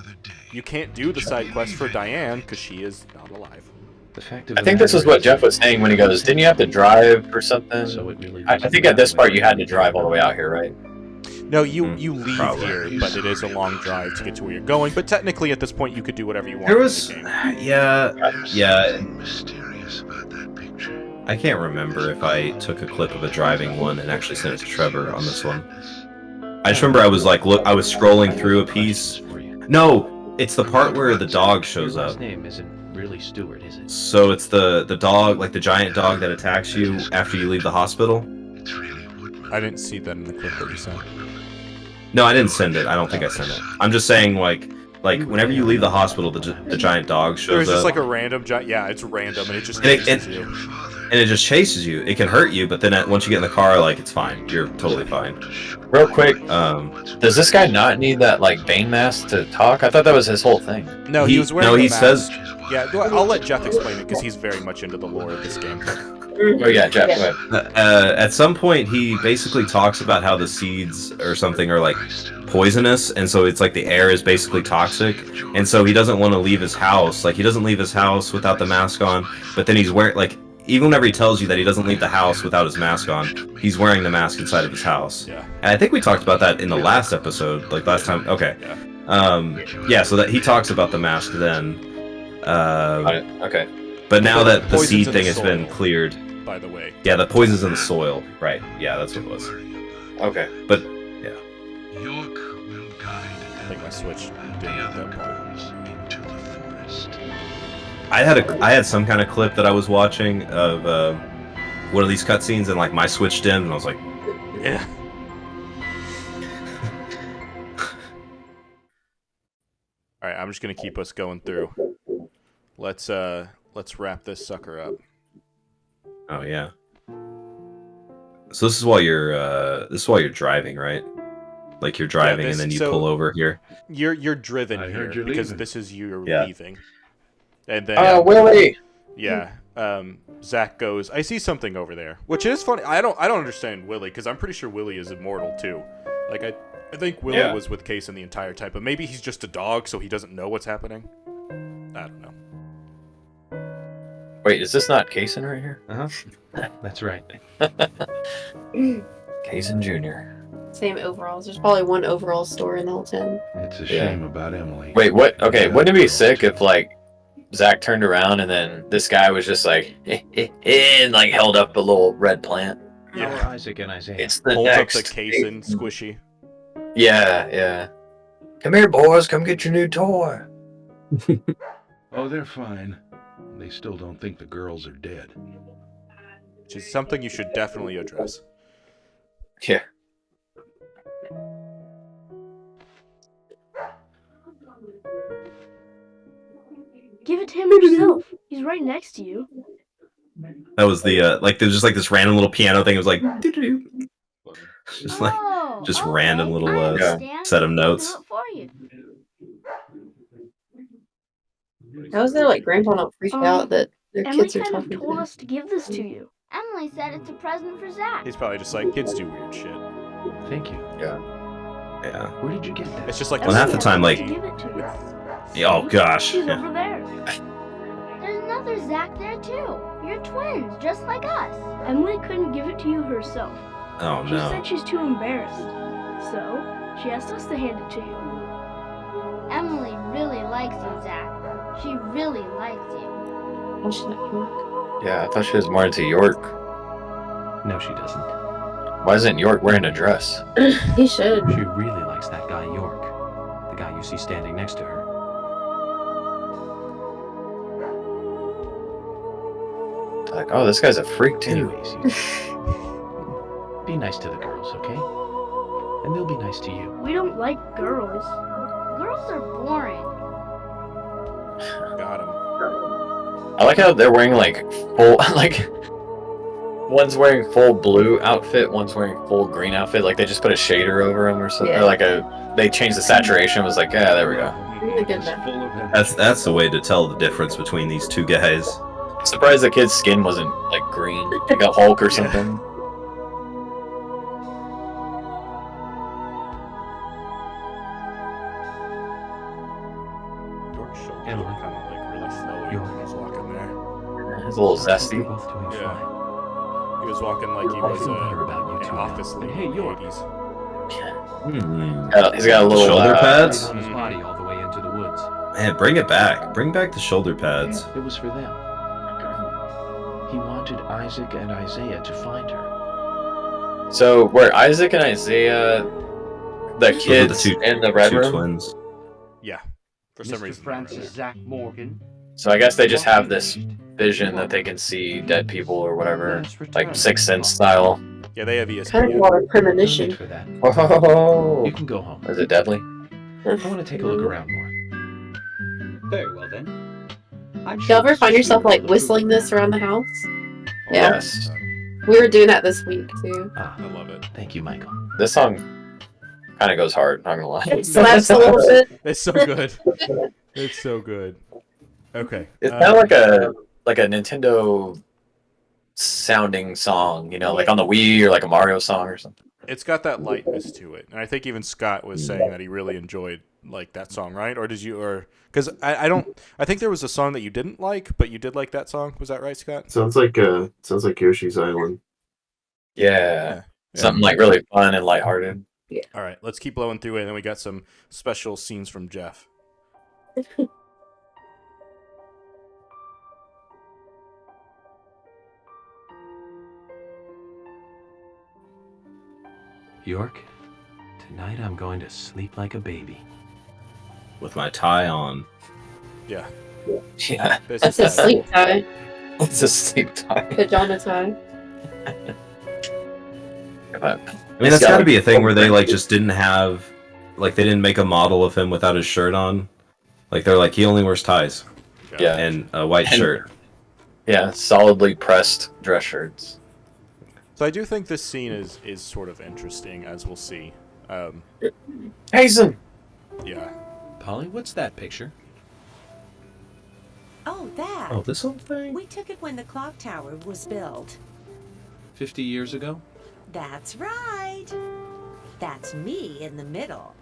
you can't do the side quest for Diane because she is not alive. The fact I think this is what Jeff was saying when he goes, "Didn't you have to drive or something?" I think at this part you had to drive all the way out here, right? No, you leave Probably. here, but it is a long drive to get to where you're going. But technically, at this point, you could do whatever you want. There in was, the game. yeah. I can't remember if I took a clip of a driving one and actually sent it to Trevor on this one. I just remember I was like, look, I was scrolling through a piece. No, it's the part where the dog shows Your up. last name isn't really Stewart, is it? So it's the dog, like the giant dog that attacks you after you leave the hospital. I didn't see that in the clip that you sent. No, I didn't send it. I don't think I sent it. I'm just saying, like whenever you leave the hospital, the giant dog shows There's up. just like a random giant. Yeah, it's random, and it just And chases you. And it just chases you. It can hurt you, but then once you get in the car, like, it's fine. You're totally fine. Real quick, does this guy not need that like Bane mask to talk? I thought that was his whole thing. No, he was wearing. No, he the says. mask. Yeah, I'll let Jeff explain it because he's very much into the lore of this game. Oh yeah, Jeff. Go ahead. At some point, he basically talks about how the seeds or something are like poisonous, and so it's like the air is basically toxic, and so he doesn't want to leave his house. Like, he doesn't leave his house without the mask on, but then he's wearing, like, even whenever he tells you that he doesn't leave the house without his mask on, he's wearing the mask inside of his house. Yeah. And I think we talked about that in the last episode, like last time. Okay. Yeah, so that he talks about the mask then. Okay. But now that the Poison's seed in thing the has been soil, cleared. by the way. Yeah, the poison's in the soil. Right. Yeah, that's what it was. Okay. But, yeah. I think my Switch didn't get that part. I had some kind of clip that I was watching of one of these cutscenes, and like my switch dimmed, and I was like, Yeah. All right, I'm just gonna keep us going through. Let's wrap this sucker up. oh yeah. So this is while you're driving, right? Like you're driving and then you pull over here. You're driven I here heard you're because leaving. this is you Yeah. leaving. And then Oh, Willie! yeah, Zach goes, I see something over there, which is funny. I don't understand Willie because I'm pretty sure Willie is immortal too. Like I think Willie was with Kason the entire time, but maybe he's just a dog, so he doesn't know what's happening. I don't know. Wait, is this not Kason right here? That's right. Kason Jr. Same overalls. There's probably one overall store in the whole town. It's a shame about Emily. Wait, what? Okay, Yeah, wouldn't it be girls. sick if like Zach turned around and then this guy was just like and like held up a little red plant? Yeah. How are Isaac and Isaiah? It's the Holds next up the Kason squishy. Yeah. Come here, boys. Come get your new toy. Oh, they're fine. They still don't think the girls are dead. Which is something you should definitely address. Yeah. Give it to him yourself. He's right next to you. That was the like there's just like this random little piano thing. It was like doo-doo-doo. Just like Oh, just okay. random little I understand. set of I'll notes. do it for you. How is their like grandpa not freaked out that their Emily kids are kind of talking to told them? us to give this to you. Emily said it's a present for Zach. He's probably just like, kids do weird shit. Thank you. Yeah. Where did you get that? It's just like Well, half the time, like, Give it to you. oh gosh. She's Yeah. over there. There's another Zach there too. You're twins, just like us. Emily couldn't give it to you herself. Oh She no. said she's too embarrassed. So, she asked us to hand it to you. Emily really likes you, Zach. She really likes you. Oh, she's not York. Yeah, I thought she was more into York. No, she doesn't. Why isn't York wearing a dress? He should. She really likes that guy York, the guy you see standing next to her. Like, oh, this guy's a freak too. Anyways, you be nice to the girls, okay? And they'll be nice to you. We don't like girls. Girls are boring. Got him. I like how they're wearing like full like one's wearing full blue outfit, one's wearing full green outfit. Like they just put a shader over them or something. Yeah. Or like they changed the saturation. It was like, yeah, there we go. Really good It's now. full of That's the way to tell the difference between these two guys. Surprised the kid's skin wasn't like green, like a Hulk or something. York's shoulders Emily. were kind of like really flowy York. when he was walking there. It's a little You're zesty. both doing Yeah. fine. He was walking like he I was feel better about you an two now. office leader Hey, in the York. 80s. Hmm. He's got a little Shoulder pads? On his body all the way into the woods. Man, bring it back. Bring back the shoulder pads. It was for them. He wanted Isaac and Isaiah to find her. So were Isaac and Isaiah the kids in the red two room? twins. Yeah. For some reason. they were there. Zach Morgan. So I guess they just have this vision that they can see dead people or whatever, like Sixth Sense style. Yeah, they have Kind of ESPN. a lot of No premonition. need for that. Oh, You can go home. is it deadly? I want to take a look around more. Very well then. Do you ever find yourself like whistling this around the house? Yeah. Yes. We were doing that this week too. Ah, I love it. thank you, Michael. This song kind of goes hard. Not gonna lie. It slaps a little bit. It's so good. It's so good. Okay. It's kind of like a Nintendo sounding song, you know, like on the Wii or like a Mario song or something. It's got that lightness to it, and I think even Scott was saying that he really enjoyed like that song, right? Or did you? Or because I don't. I think there was a song that you didn't like, but you did like that song. Was that right, Scott? Sounds like Yoshi's Island. Yeah. Something like really fun and lighthearted. Yeah. All right, let's keep blowing through it, and then we got some special scenes from Jeff. York, tonight I'm going to sleep like a baby. With my tie on. Yeah. Yeah. This That's is his sleep tie. It's a sleep tie. Pajama tie. I mean, that's got to be a thing where they like just didn't have, like, they didn't make a model of him without his shirt on. Like, they're like, he only wears ties. Yeah. And a white shirt. Yeah, solidly pressed dress shirts. So I do think this scene is sort of interesting, as we'll see. Hasten! Yeah. Polly, what's that picture? Oh, that. Oh, this whole thing? We took it when the clock tower was built. 50 years ago? That's right. That's me in the middle.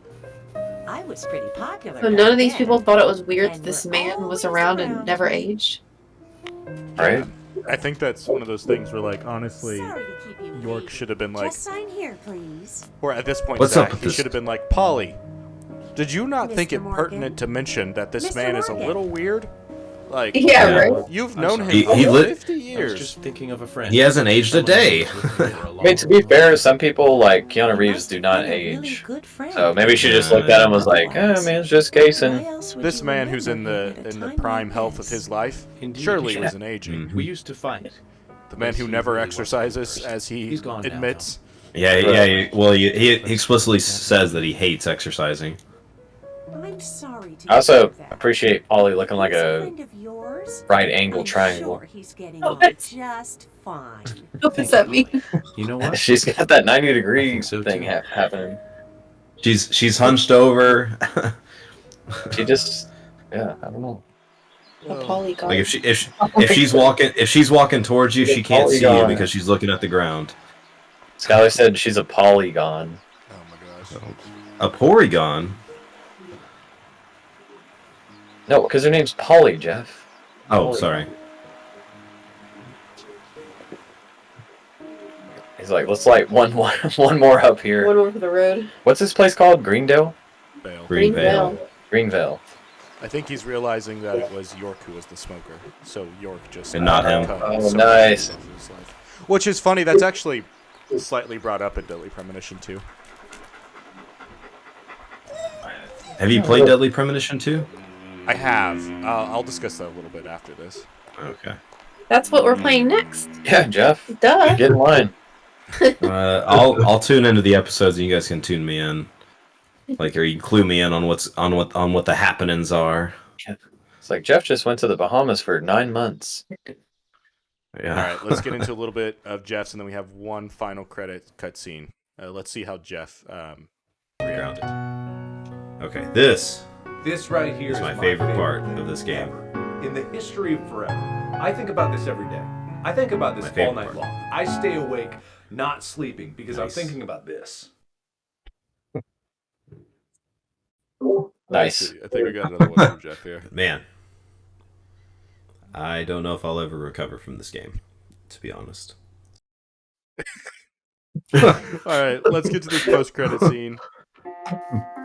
I was pretty popular. So back none of these then. people thought it was weird that And this we're man was always around and around. never aged. Right? I think that's one of those things where, like, honestly, Sorry to keep you York waiting. should have been like, Just sign here, please. or at this point, What's Zach, up with he this? should have been like, Polly, did you not think Mr. it Morgan? pertinent to mention that this Mr. man is a Morgan. little weird? Like, Yeah, right. you've I'm known sorry. him He for lit- 50 I was years. just thinking of a friend. He hasn't aged a day. I mean, to be fair, some people like Keanu He Reeves must do have not been a really age. good friend. So maybe she just looked at him and was like, man, it's just Why Kason. else would This you man who's in remember the him at a time prime like health of this? his life Indeed, surely he wasn't aging. We used to fight. The man who He never really exercises, wasn't. as he He's gone now, admits. Well, he explicitly says that he hates exercising. I'm sorry to I also hear that. appreciate Polly looking like He's a friend of yours. right angle I'm triangle. Sure he's getting Oh, on that's- just fine. What does that mean? You know what? She's got that 90-degree think so, thing too. happening. She's hunched over. She just, yeah, I don't know. A polygon. Like if she's walking towards you, she can't see you Polygon. because she's looking at the ground. Skylar said she's a polygon. Oh my gosh. A porygon. No, because her name's Polly, Jeff. Oh, Polygon. sorry. He's like, let's light one more up here. One more for the road. What's this place called? Greendale? Bale. Greenvale. Greenvale. I think he's realizing that it was York who was the smoker, so York just And not him. cut Oh, so much nice. of his life. Which is funny. That's actually slightly brought up in Deadly Premonition 2. Have you played Deadly Premonition 2? I have. I'll discuss that a little bit after this. Okay. That's what we're playing next. Yeah, Jeff. Duh. Get in line. I'll tune into the episodes and you guys can tune me in. Like, or you can clue me in on what the happenings are. It's like Jeff just went to the Bahamas for 9 months. Yeah. All right, let's get into a little bit of Jeff's, and then we have one final credit cutscene. Let's see how Jeff reacted. Okay, this right here is my favorite part thing of this game. ever. In the history of forever. I think about this every day. I think about this My all favorite night part. long. I stay awake, not sleeping, because Nice. I'm thinking about this. Nice. I think we got another one from Jeff here. Man, I don't know if I'll ever recover from this game, to be honest. All right, let's get to this post-credit scene.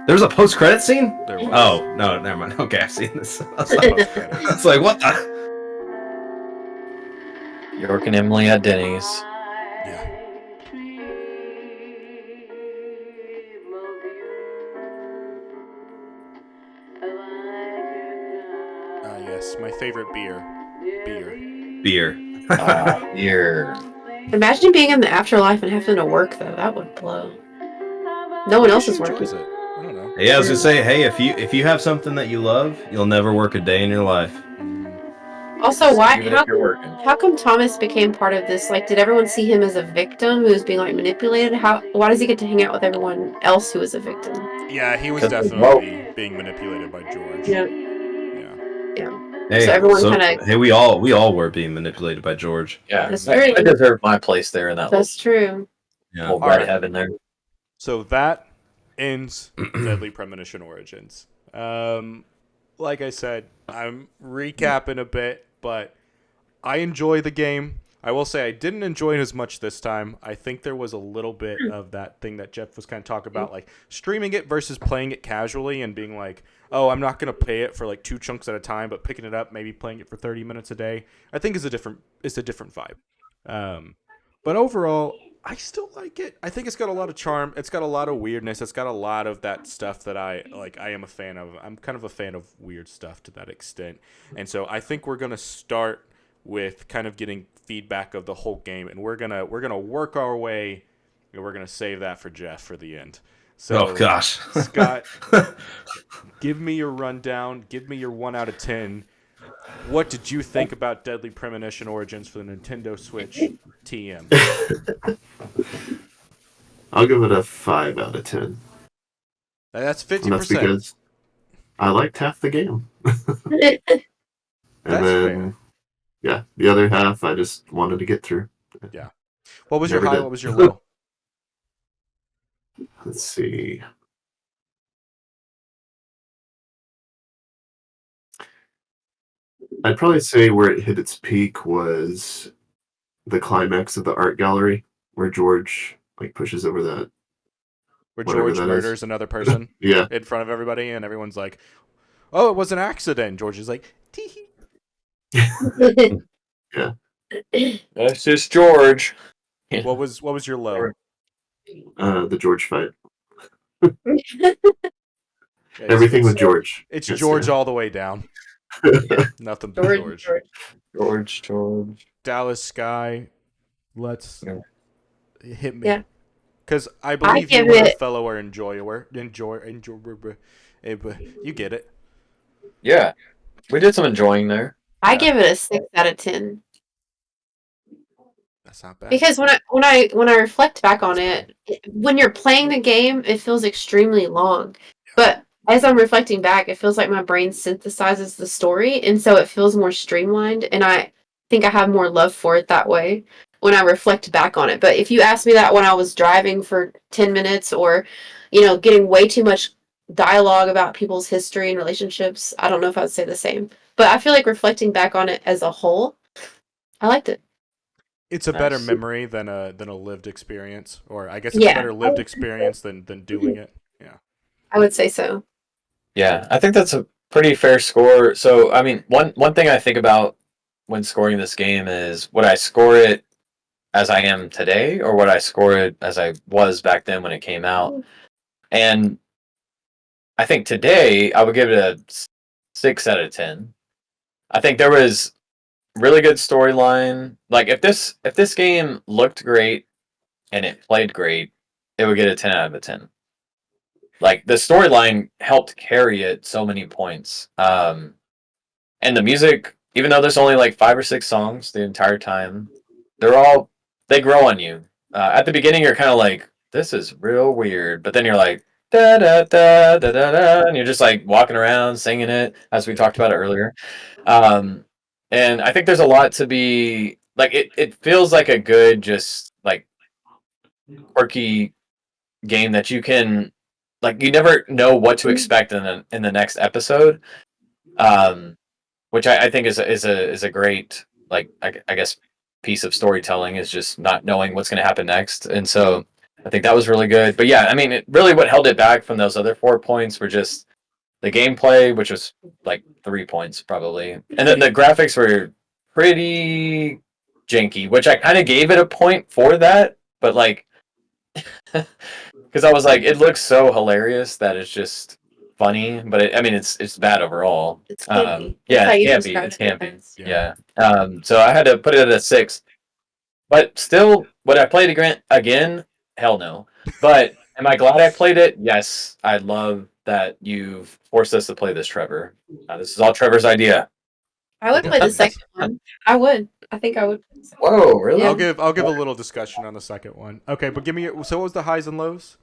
There's a post-credit scene? There was. Oh, no, never mind. Okay, I've seen this. Post-credit. It's like, what the? York and Emily at Denny's. Yeah. Yes, my favorite beer. Beer. Here. Imagine being in the afterlife and having to work though. That would blow. No one else is working. Enjoys it. I don't know. Yeah, I was gonna say, hey, if you have something that you love, you'll never work a day in your life. Also, why? Even if you're working. How come Thomas became part of this? Like, did everyone see him as a victim who was being like manipulated? Why does he get to hang out with everyone else who was a victim? Yeah, he was 'Cause- definitely being manipulated by George. Yeah. Yeah. Yeah. Hey, So everyone kinda- hey, we all were being manipulated by George. Yeah, That's I true. deserve my place there in that That's true. Yeah. little All right right. heaven there. So that ends Deadly Premonition Origins. Like I said, I'm recapping a bit, but I enjoy the game. I will say I didn't enjoy it as much this time. I think there was a little bit of that thing that Jeff was kind of talking about, like streaming it versus playing it casually and being like, oh, I'm not going to play it for like 2 chunks at a time, but picking it up, maybe playing it for 30 minutes a day, I think is a different vibe. But overall, I still like it. I think it's got a lot of charm. It's got a lot of weirdness. It's got a lot of that stuff that I like. I am a fan of. I'm kind of a fan of weird stuff to that extent. And so I think we're gonna start with kind of getting feedback of the whole game, and we're gonna work our way, and we're gonna save that for Jeff for the end. So, Oh gosh, Scott, give me your rundown. Give me your 1 out of 10. What did you think about Deadly Premonition Origins for the Nintendo Switch TM? I'll give it a 5 out of 10. That's 50%. And that's because I liked half the game. And then, yeah, the other half I just wanted to get through. Yeah. What was your Never high? did. What was your low? Let's see. I'd probably say where it hit its peak was the climax of the art gallery, where George like pushes over that. Where whatever George that murders is. another person Yeah. in front of everybody, and everyone's like, "Oh, it was an accident." George is like, "Tee hee." Yeah. That's just George. What was your low? The George fight. Yeah, Everything with George. It's Yes, George yeah. all the way down. Nothing but George. George. Dallas Sky, let's hit me. Yeah. Because I believe you give were a it- fellow enjoyer. You get it. Yeah, we did some enjoying there. I give it a 6 out of 10. That's not bad. Because when I reflect back on it, when you're playing the game, it feels extremely long. But as I'm reflecting back, it feels like my brain synthesizes the story, and so it feels more streamlined. And I think I have more love for it that way when I reflect back on it. But if you asked me that when I was driving for 10 minutes, or getting way too much dialogue about people's history and relationships, I don't know if I would say the same. But I feel like reflecting back on it as a whole, I liked it. It's a better Nice. memory than a lived experience, or I guess it's a Yeah. better lived experience than doing it. Yeah. I would say so. Yeah, I think that's a pretty fair score. So, I mean, one thing I think about when scoring this game is, would I score it as I am today, or would I score it as I was back then when it came out? And I think today I would give it a 6 out of 10. I think there was really good storyline. Like, if this game looked great and it played great, it would get a 10 out of a 10. Like, the storyline helped carry it so many points. And the music, even though there's only like 5 or 6 songs the entire time, they grow on you. At the beginning, you're kind of like, this is real weird, but then you're like, da da da da da da, and you're just like walking around singing it, as we talked about earlier. And I think there's a lot to be like. It feels like a good, just like quirky game that you can, like, you never know what to expect in the next episode, which I think is a great, like, I guess, piece of storytelling, is just not knowing what's going to happen next. And so I think that was really good. But yeah, I mean, really what held it back from those other 4 points were just the gameplay, which was like 3 points probably, and then the graphics were pretty janky, which I kind of gave it a point for that, but like, because I was like, it looks so hilarious that it's just funny, but it's bad overall. It's campy. Yeah, That's how you it's describe campy. It's it, campy. guys. Yeah. So I had to put it at a 6. But still, would I play it again? Hell no. But am I glad I played it? Yes. I love that you've forced us to play this, Trevor. This is all Trevor's idea. I would play the second one. I would. I think I would. Whoa, really? Yeah. I'll give a little discussion on the second one. Okay, but give me so what was the highs and lows?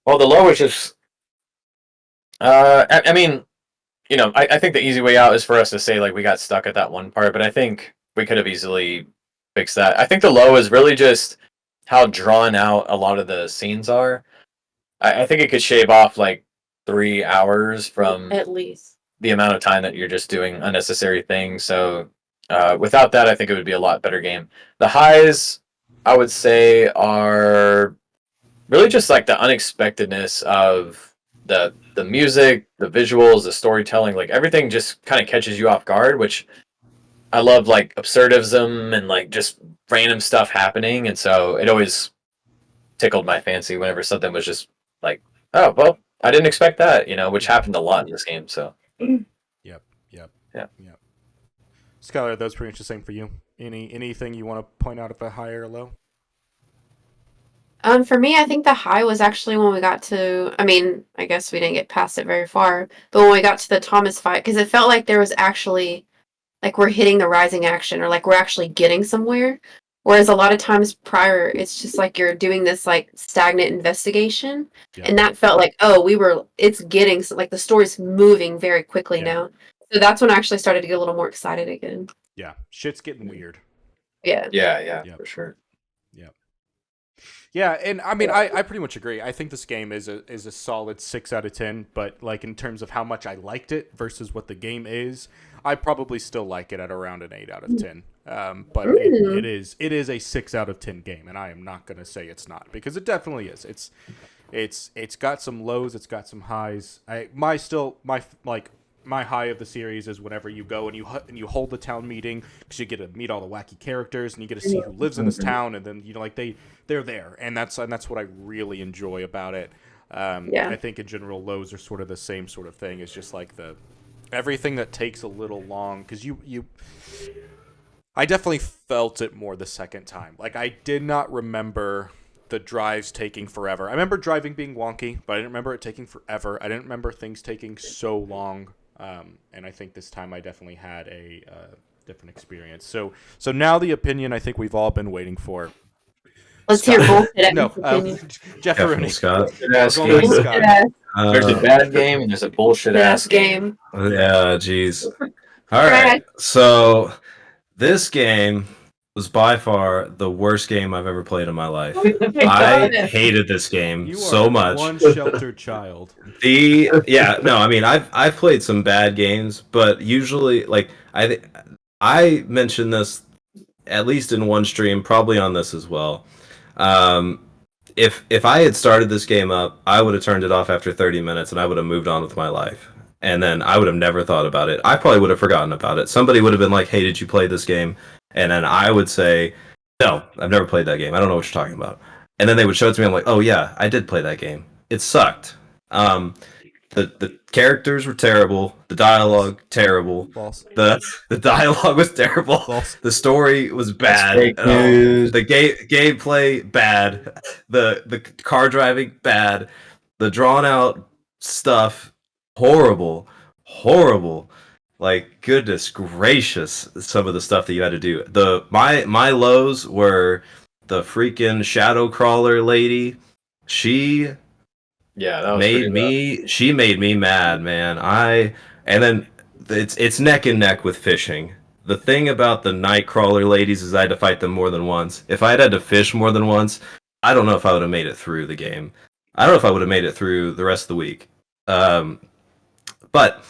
Well, the low is just, I mean, I think the easy way out is for us to say, like, we got stuck at that one part, but I think we could have easily fixed that. I think the low is really just how drawn out a lot of the scenes are. I think it could shave off like 3 hours from At least. the amount of time that you're just doing unnecessary things. So without that, I think it would be a lot better game. The highs, I would say, are really just like the unexpectedness of the music, the visuals, the storytelling. Like, everything just kind of catches you off guard, which I love, like absurdism and like just random stuff happening, and so it always tickled my fancy whenever something was just like, oh well, I didn't expect that, which happened a lot in this game. So Yep. Yeah. Skylar, that's pretty much the same for you. Anything you want to point out of a high or low? For me, I think the high was actually when we got to, I mean, I guess we didn't get past it very far, but when we got to the Thomas fight, because it felt like there was actually, like we're hitting the rising action, or like we're actually getting somewhere. Whereas a lot of times prior, it's just like you're doing this like stagnant investigation, and that felt like, oh, it's getting, like the story's moving very quickly now. So that's when I actually started to get a little more excited again. Yeah, shit's getting weird. Yeah. Yeah, for sure. Yeah, and I mean, I pretty much agree. I think this game is a solid 6 out of 10, but like in terms of how much I liked it versus what the game is, I probably still like it at around an 8 out of 10. But it is a 6 out of 10 game, and I am not going to say it's not, because it definitely is. It's got some lows, it's got some highs. My high of the series is whenever you go and you hold the town meeting, because you get to meet all the wacky characters and you get to see who lives in this town, and then like they're there, and that's what I really enjoy about it. I think in general lows are sort of the same sort of thing. It's just like everything that takes a little long, because I definitely felt it more the second time. Like I did not remember the drives taking forever. I remember driving being wonky, but I didn't remember it taking forever. I didn't remember things taking so long. And I think this time I definitely had a different experience. So now the opinion I think we've all been waiting for. Let's hear bullshit. No, Jeff Rooney. Scott. There's a bad game and there's a bullshit ass game. Yeah, jeez. All right. So this game was by far the worst game I've ever played in my life. I hated this game so much. One sheltered child. I've played some bad games, but usually, like I mentioned this at least in one stream, probably on this as well. If I had started this game up, I would have turned it off after 30 minutes and I would have moved on with my life. And then I would have never thought about it. I probably would have forgotten about it. Somebody would have been like, "Hey, did you play this game?" And then I would say, "No, I've never played that game. I don't know what you're talking about." And then they would show it to me. I'm like, "Oh yeah, I did play that game. It sucked." The characters were terrible. The dialogue terrible. False. The dialogue was terrible. False. The story was bad. The gameplay bad. The car driving bad. The drawn out stuff horrible. Like, goodness gracious, some of the stuff that you had to do. My lows were the freaking shadow crawler lady. She made me mad, man. And then it's neck and neck with fishing. The thing about the night crawler ladies is I had to fight them more than once. If I had to fish more than once, I don't know if I would have made it through the game. I don't know if I would have made it through the rest of the week. But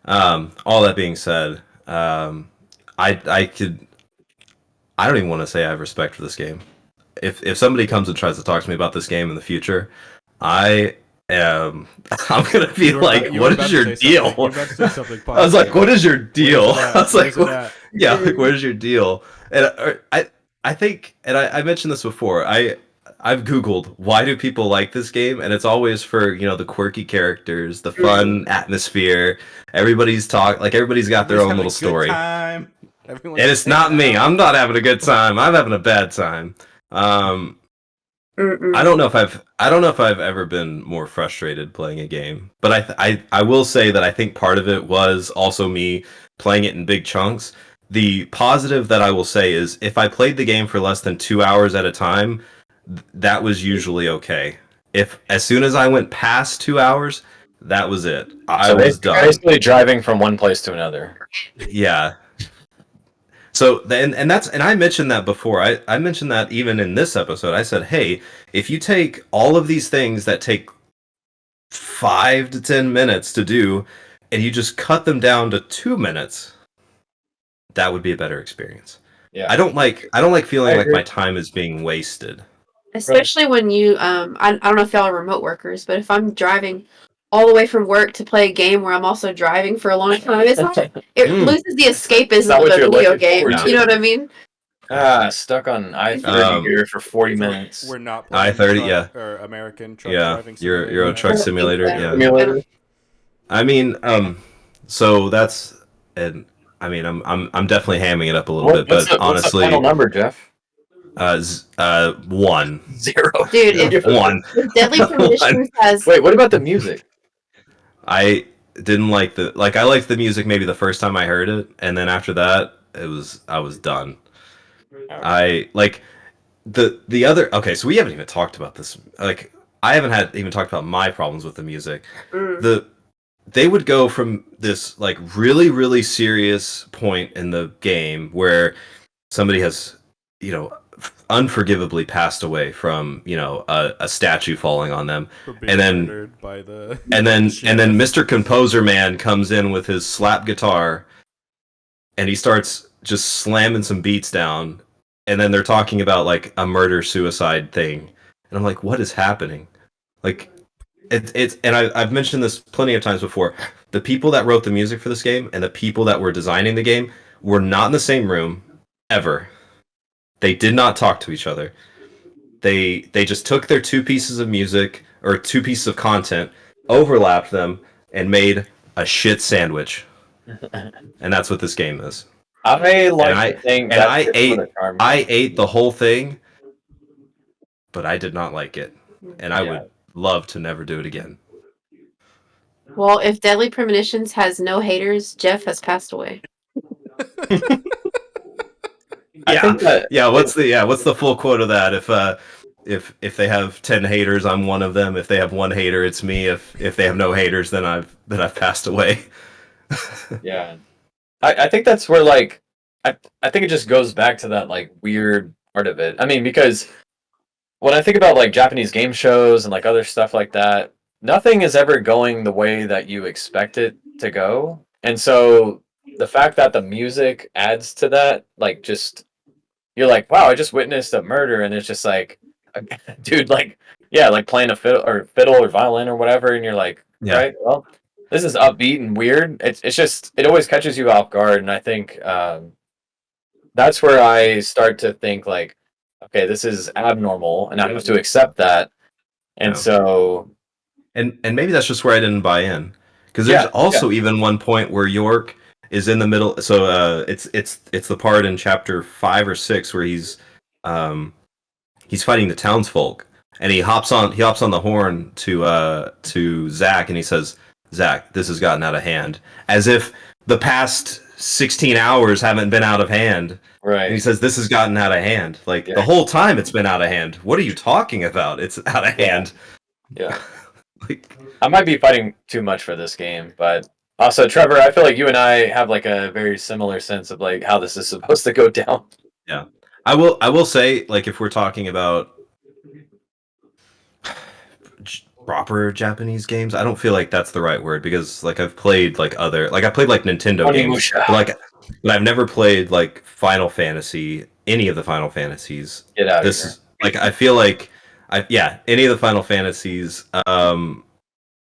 all that being said, I don't even want to say I have respect for this game. If somebody comes and tries to talk to me about this game in the future, I'm gonna be like, "What is your deal?" I was like, "What is your deal?" I was like, "What is your deal?" And I think, and I mentioned this before. I've Googled why do people like this game, and it's always for the quirky characters, the fun atmosphere. Everybo's got their own little story. And it's not me. I'm not having a good time. I'm having a bad time. I don't know if I've ever been more frustrated playing a game, but I will say that I think part of it was also me playing it in big chunks. The positive that I will say is if I played the game for less than 2 hours at a time, that was usually okay. If as soon as I went past 2 hours, that was it. I was done. Basically driving from one place to another. Yeah. So and I mentioned that before. I mentioned that even in this episode. I said, hey, if you take all of these things that take 5 to 10 minutes to do, and you just cut them down to 2 minutes, that would be a better experience. Yeah. I don't like feeling like my time is being wasted. Especially when you I don't know if y'all are remote workers, but if I'm driving all the way from work to play a game where I'm also driving for a long time, it's like it loses the escapism of a video game. You know what I mean? Stuck on I-30 Um, here for 40 minutes. We're not playing I-30, truck, yeah. or American truck Yeah, driving simulator. Euro right? Truck Simulator. Yeah. Simulator. I mean, so that's, and I mean, I'm definitely hamming it up a little bit, but What's the honestly, final number, Jeff? 1. 0. Dude, if 1. Deadly Premonitions has Wait, what about the music? I didn't like I liked the music maybe the first time I heard it, and then after that, I was done. I like the other. Okay, so we haven't even talked about this. Like, I haven't even talked about my problems with the music. They would go from this like really really serious point in the game where somebody has, you know, unforgivably passed away from, you know, a statue falling on them, and then murdered by the and then Mr. Composer Man comes in with his slap guitar, and he starts just slamming some beats down, and then they're talking about like a murder suicide thing, and I'm like, what is happening? Like, it's and I've mentioned this plenty of times before. The people that wrote the music for this game and the people that were designing the game were not in the same room ever. They did not talk to each other. They just took their two pieces of music or two pieces of content, overlapped them, and made a shit sandwich. And that's what this game is. I like to think and that I ate the whole thing, but I did not like it, and I would love to never do it again. Well, if Deadly Premonitions has no haters, Jeff has passed away. Yeah. What's the full quote of that? If they have 10 haters, I'm one of them. If they have one hater, it's me. If they have no haters, then I've passed away. Yeah, I think that's where like I think it just goes back to that like weird part of it. I mean, because when I think about like Japanese game shows and like other stuff like that, nothing is ever going the way that you expect it to go. And so the fact that the music adds to that, like just you're like, wow, I just witnessed a murder, and it's just like, dude, like, yeah, like playing a fiddle or violin or whatever, and you're like, Yeah. right, well, this is upbeat and weird. It's just it always catches you off guard, and I think that's where I start to think like, okay, this is abnormal, and I have to accept that. And so, and maybe that's just where I didn't buy in, because there's also even one point where York is in the middle. So it's the part in chapter 5 or 6 where he's fighting the townsfolk, and he hops on the horn to Zach, and he says, Zach, this has gotten out of hand, as if the past 16 hours haven't been out of hand. Right. And he says, this has gotten out of hand. Like, the whole time it's been out of hand. What are you talking about? It's out of hand. Yeah. I might be fighting too much for this game, but also, Trevor, I feel like you and I have like a very similar sense of like how this is supposed to go down. Yeah. I will say, like, if we're talking about proper Japanese games, I don't feel like that's the right word, because like I've played like other, like I played like Nintendo games, but I've never played like Final Fantasy, any of the Final Fantasies. Get out this of here. is like, I feel like any of the Final Fantasies.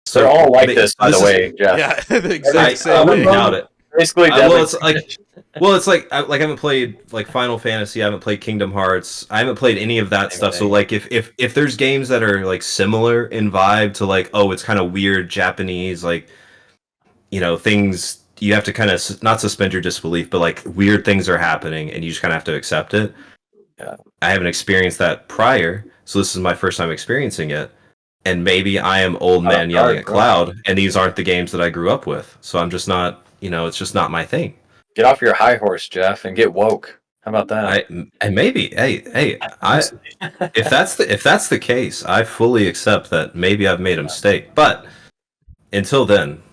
So they're all like this, by the way, Jeff. Yeah, the exact same. I wouldn't doubt it. Basically, it's like I haven't played like Final Fantasy. I haven't played Kingdom Hearts. I haven't played any of that stuff. So like, if there's games that are like similar in vibe to like, oh, it's kind of weird Japanese, like, you know, things, you have to kind of not suspend your disbelief, but like weird things are happening and you just kind of have to accept it. Yeah. I haven't experienced that prior, so this is my first time experiencing it. And maybe I am old man yelling at cloud, and these aren't the games that I grew up with. So I'm just not, you know, it's just not my thing. Get off your high horse, Jeff, and get woke. How about that? And maybe, if that's the case, I fully accept that maybe I've made a mistake. But until then,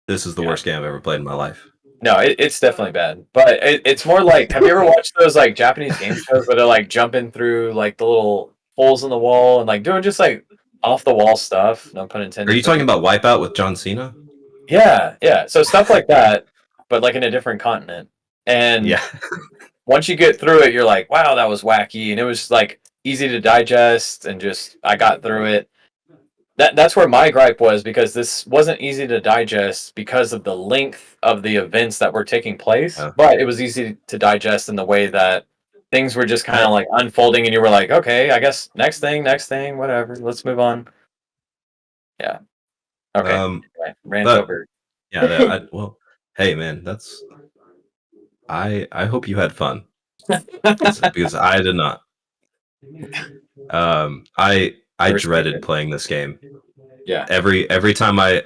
this is the worst game I've ever played in my life. No, it's definitely bad. But it's more like, have you ever watched those like Japanese game shows where they're like jumping through like the little holes in the wall and like doing just like off the wall stuff? No pun intended. Are you talking about Wipeout with John Cena? Yeah. So stuff like that, but like in a different continent. And once you get through it, you're like, wow, that was wacky, and it was like easy to digest, and just I got through it. That's where my gripe was, because this wasn't easy to digest because of the length of the events that were taking place, but it was easy to digest in the way that things were just kind of like unfolding, and you were like, okay, I guess next thing, whatever. Let's move on. Yeah. Okay. Anyway, rant but- over. Yeah. Well, hey man, that's. I hope you had fun because I did not. I dreaded playing this game. Yeah. Every time I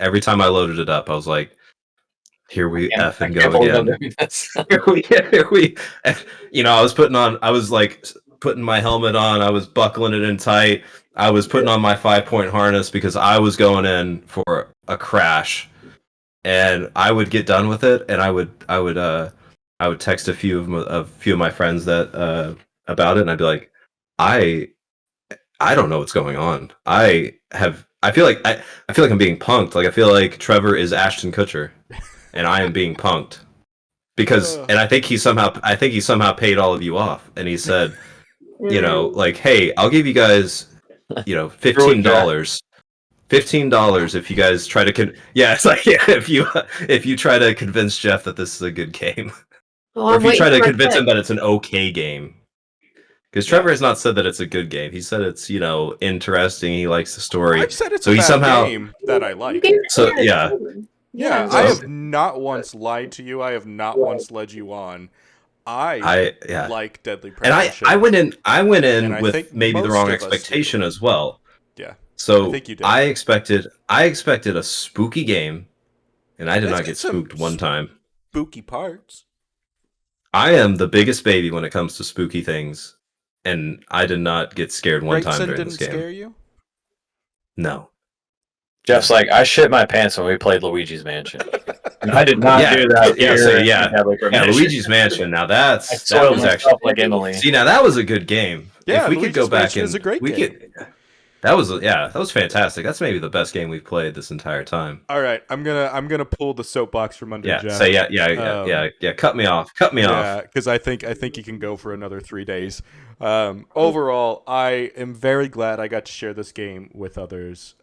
loaded it up, I was like, "Here we effing go again." Here we, you know, I was like putting my helmet on. I was buckling it in tight. I was putting on my 5-point harness because I was going in for a crash, and I would get done with it, and I would text a few of my friends that about it, and I'd be like, I don't know what's going on. I feel like I'm being punked. Like I feel like Trevor is Ashton Kutcher, and I am being punked because, and I think he somehow paid all of you off, and he said, you know, like, hey, I'll give you guys, you know, $15. $15 if you guys try to it's like if you try to convince Jeff that this is a good game, or if you try to convince him that it's an okay game. Because Trevor has not said that it's a good game. He said it's, you know, interesting. He likes the story. I've said it's so a he bad somehow game that I like. So yeah. Yeah, I have not once lied to you. I have not once led you on. I like Deadly Premonition. And I went in with think maybe the most wrong of us expectation as well. Yeah. So I think you did. I expected a spooky game, and I did not get spooked one time. Spooky parts. I am the biggest baby when it comes to spooky things, and I did not get scared one time during this game. Didn't scare you? No. Jeff's like, I shit my pants when we played Luigi's Mansion. And I did not do that. Luigi's Mansion. Now that was actually like Emily. See, now that was a good game. Yeah, if we Luigi's could go back Mansion is a great game. That was fantastic. That's maybe the best game we've played this entire time. All right, I'm gonna pull the soapbox from under Jeff. Cut me off. Yeah, because I think you can go for another 3 days. Overall, I am very glad I got to share this game with others,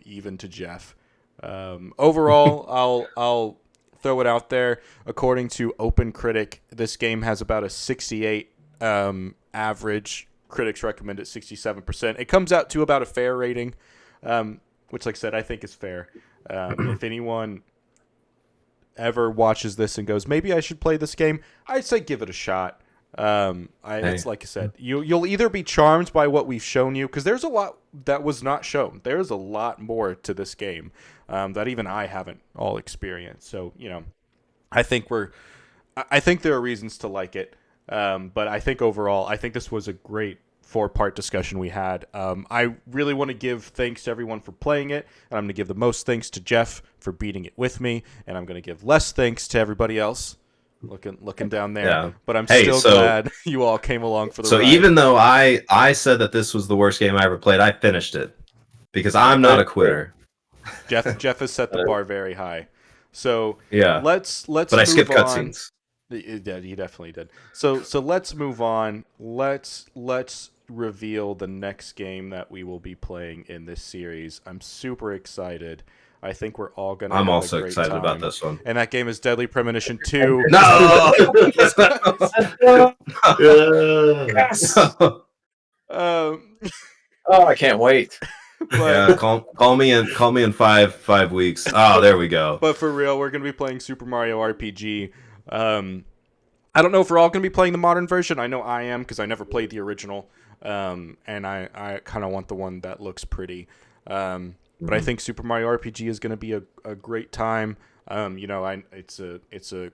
even to Jeff. Overall, I'll throw it out there. According to OpenCritic, this game has about a 68 average. Critics recommend it 67%. It comes out to about a fair rating, which, like I said, I think is fair. If anyone ever watches this and goes, maybe I should play this game, I'd say give it a shot. It's like I said, you'll either be charmed by what we've shown you, because there's a lot that was not shown. There's a lot more to this game that even I haven't all experienced. So, you know, I think there are reasons to like it. But I think overall, I think this was a great 4-part discussion we had. I really want to give thanks to everyone for playing it, and I'm going to give the most thanks to Jeff for beating it with me, and I'm going to give less thanks to everybody else looking down there. Yeah. But I'm still glad you all came along for the ride. So even though I said that this was the worst game I ever played, I finished it because I'm not a quitter. Jeff has set the bar very high. So yeah, let's. But I skipped cutscenes. Yeah, he definitely did. So let's move on. Let's reveal the next game that we will be playing in this series. I'm super excited. I think we're all gonna. I'm have also a great excited time. about this one. And that game is Deadly Premonition 2. No. Yes. I can't wait. Yeah, call me in 5 weeks. Oh, there we go. But for real, we're gonna be playing Super Mario RPG. I don't know if we're all gonna be playing the modern version. I know I am because I never played the original, and I kind of want the one that looks pretty. But I think Super Mario RPG is gonna be a great time. It's a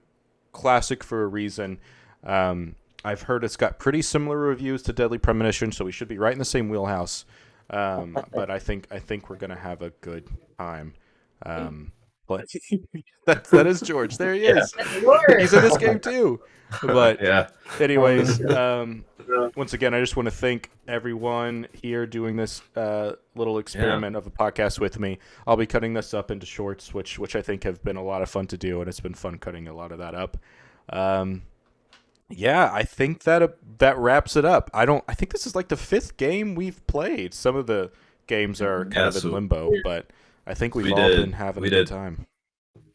classic for a reason. I've heard it's got pretty similar reviews to Deadly Premonition, so we should be right in the same wheelhouse. But I think we're gonna have a good time. But that is George. There he is. Yeah. He's in this game too. But yeah. Anyways, once again, I just want to thank everyone here doing this little experiment of a podcast with me. I'll be cutting this up into shorts, which I think have been a lot of fun to do, and it's been fun cutting a lot of that up. I think that wraps it up. I think this is like the 5th game we've played. Some of the games are kind of in limbo, but I think we've all been having a good time.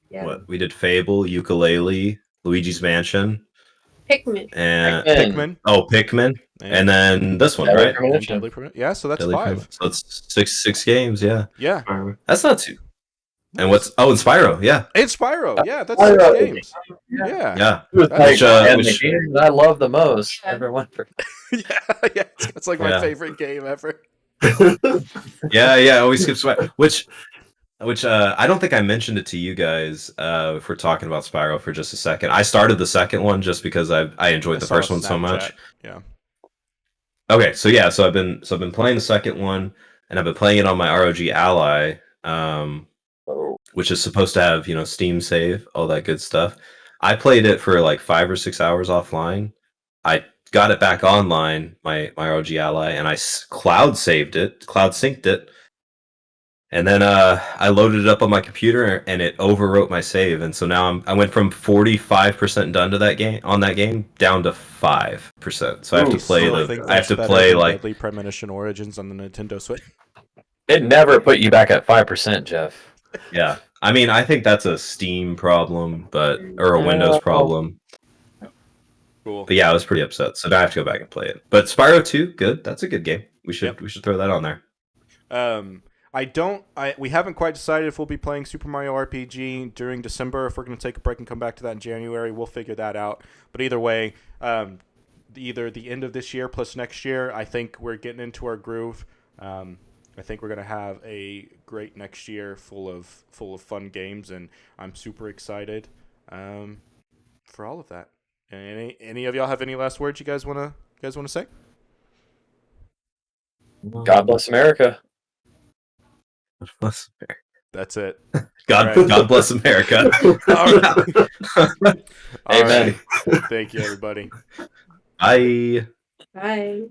Yeah. We did Fable, Ukulele, Luigi's Mansion. Pikmin. and Pikmin. Pikmin, and then this one, Deadly right? Premonition. Deadly Premonition. Yeah, so that's Deadly 5. Premonition. So it's six games. Yeah, Yeah. that's not too. And what's and Spyro? Yeah, It's Spyro. Yeah, that's Spyro. 6 games. Yeah. yeah. It was That's- like, and which- the game that I love the most. Everyone. yeah, it's like my Yeah. favorite game ever. yeah. Always skip Spyro. Which I don't think I mentioned it to you guys. If we're talking about Spyro for just a second, I started the second one just because I enjoyed the saw first it one so Snapchat. much. Yeah. Okay, so I've been playing the second one, and I've been playing it on my ROG Ally, which is supposed to have Steam save, all that good stuff. I played it for like 5 or 6 hours offline. I got it back online, my ROG Ally, and I cloud synced it, and then I loaded it up on my computer, and it overwrote my save, and so now I went from 45% done to that game down to 5%. So I have to play Deadly Premonition Origins on the Nintendo Switch. It never put you back at 5%, Jeff. Yeah, I mean, I think that's a Steam problem, or a Windows problem. Cool. But yeah, I was pretty upset, so now I have to go back and play it. But Spyro 2, good. That's a good game. We should throw that on there. We haven't quite decided if we'll be playing Super Mario RPG during December. If we're going to take a break and come back to that in January, we'll figure that out. But either way, either the end of this year plus next year, I think we're getting into our groove. I think we're going to have a great next year full of fun games, and I'm super excited for all of that. And any of y'all have any last words you guys want to say? God bless America. God bless America. That's it. God bless America. All right. Amen. Thank you, everybody. Bye. Bye.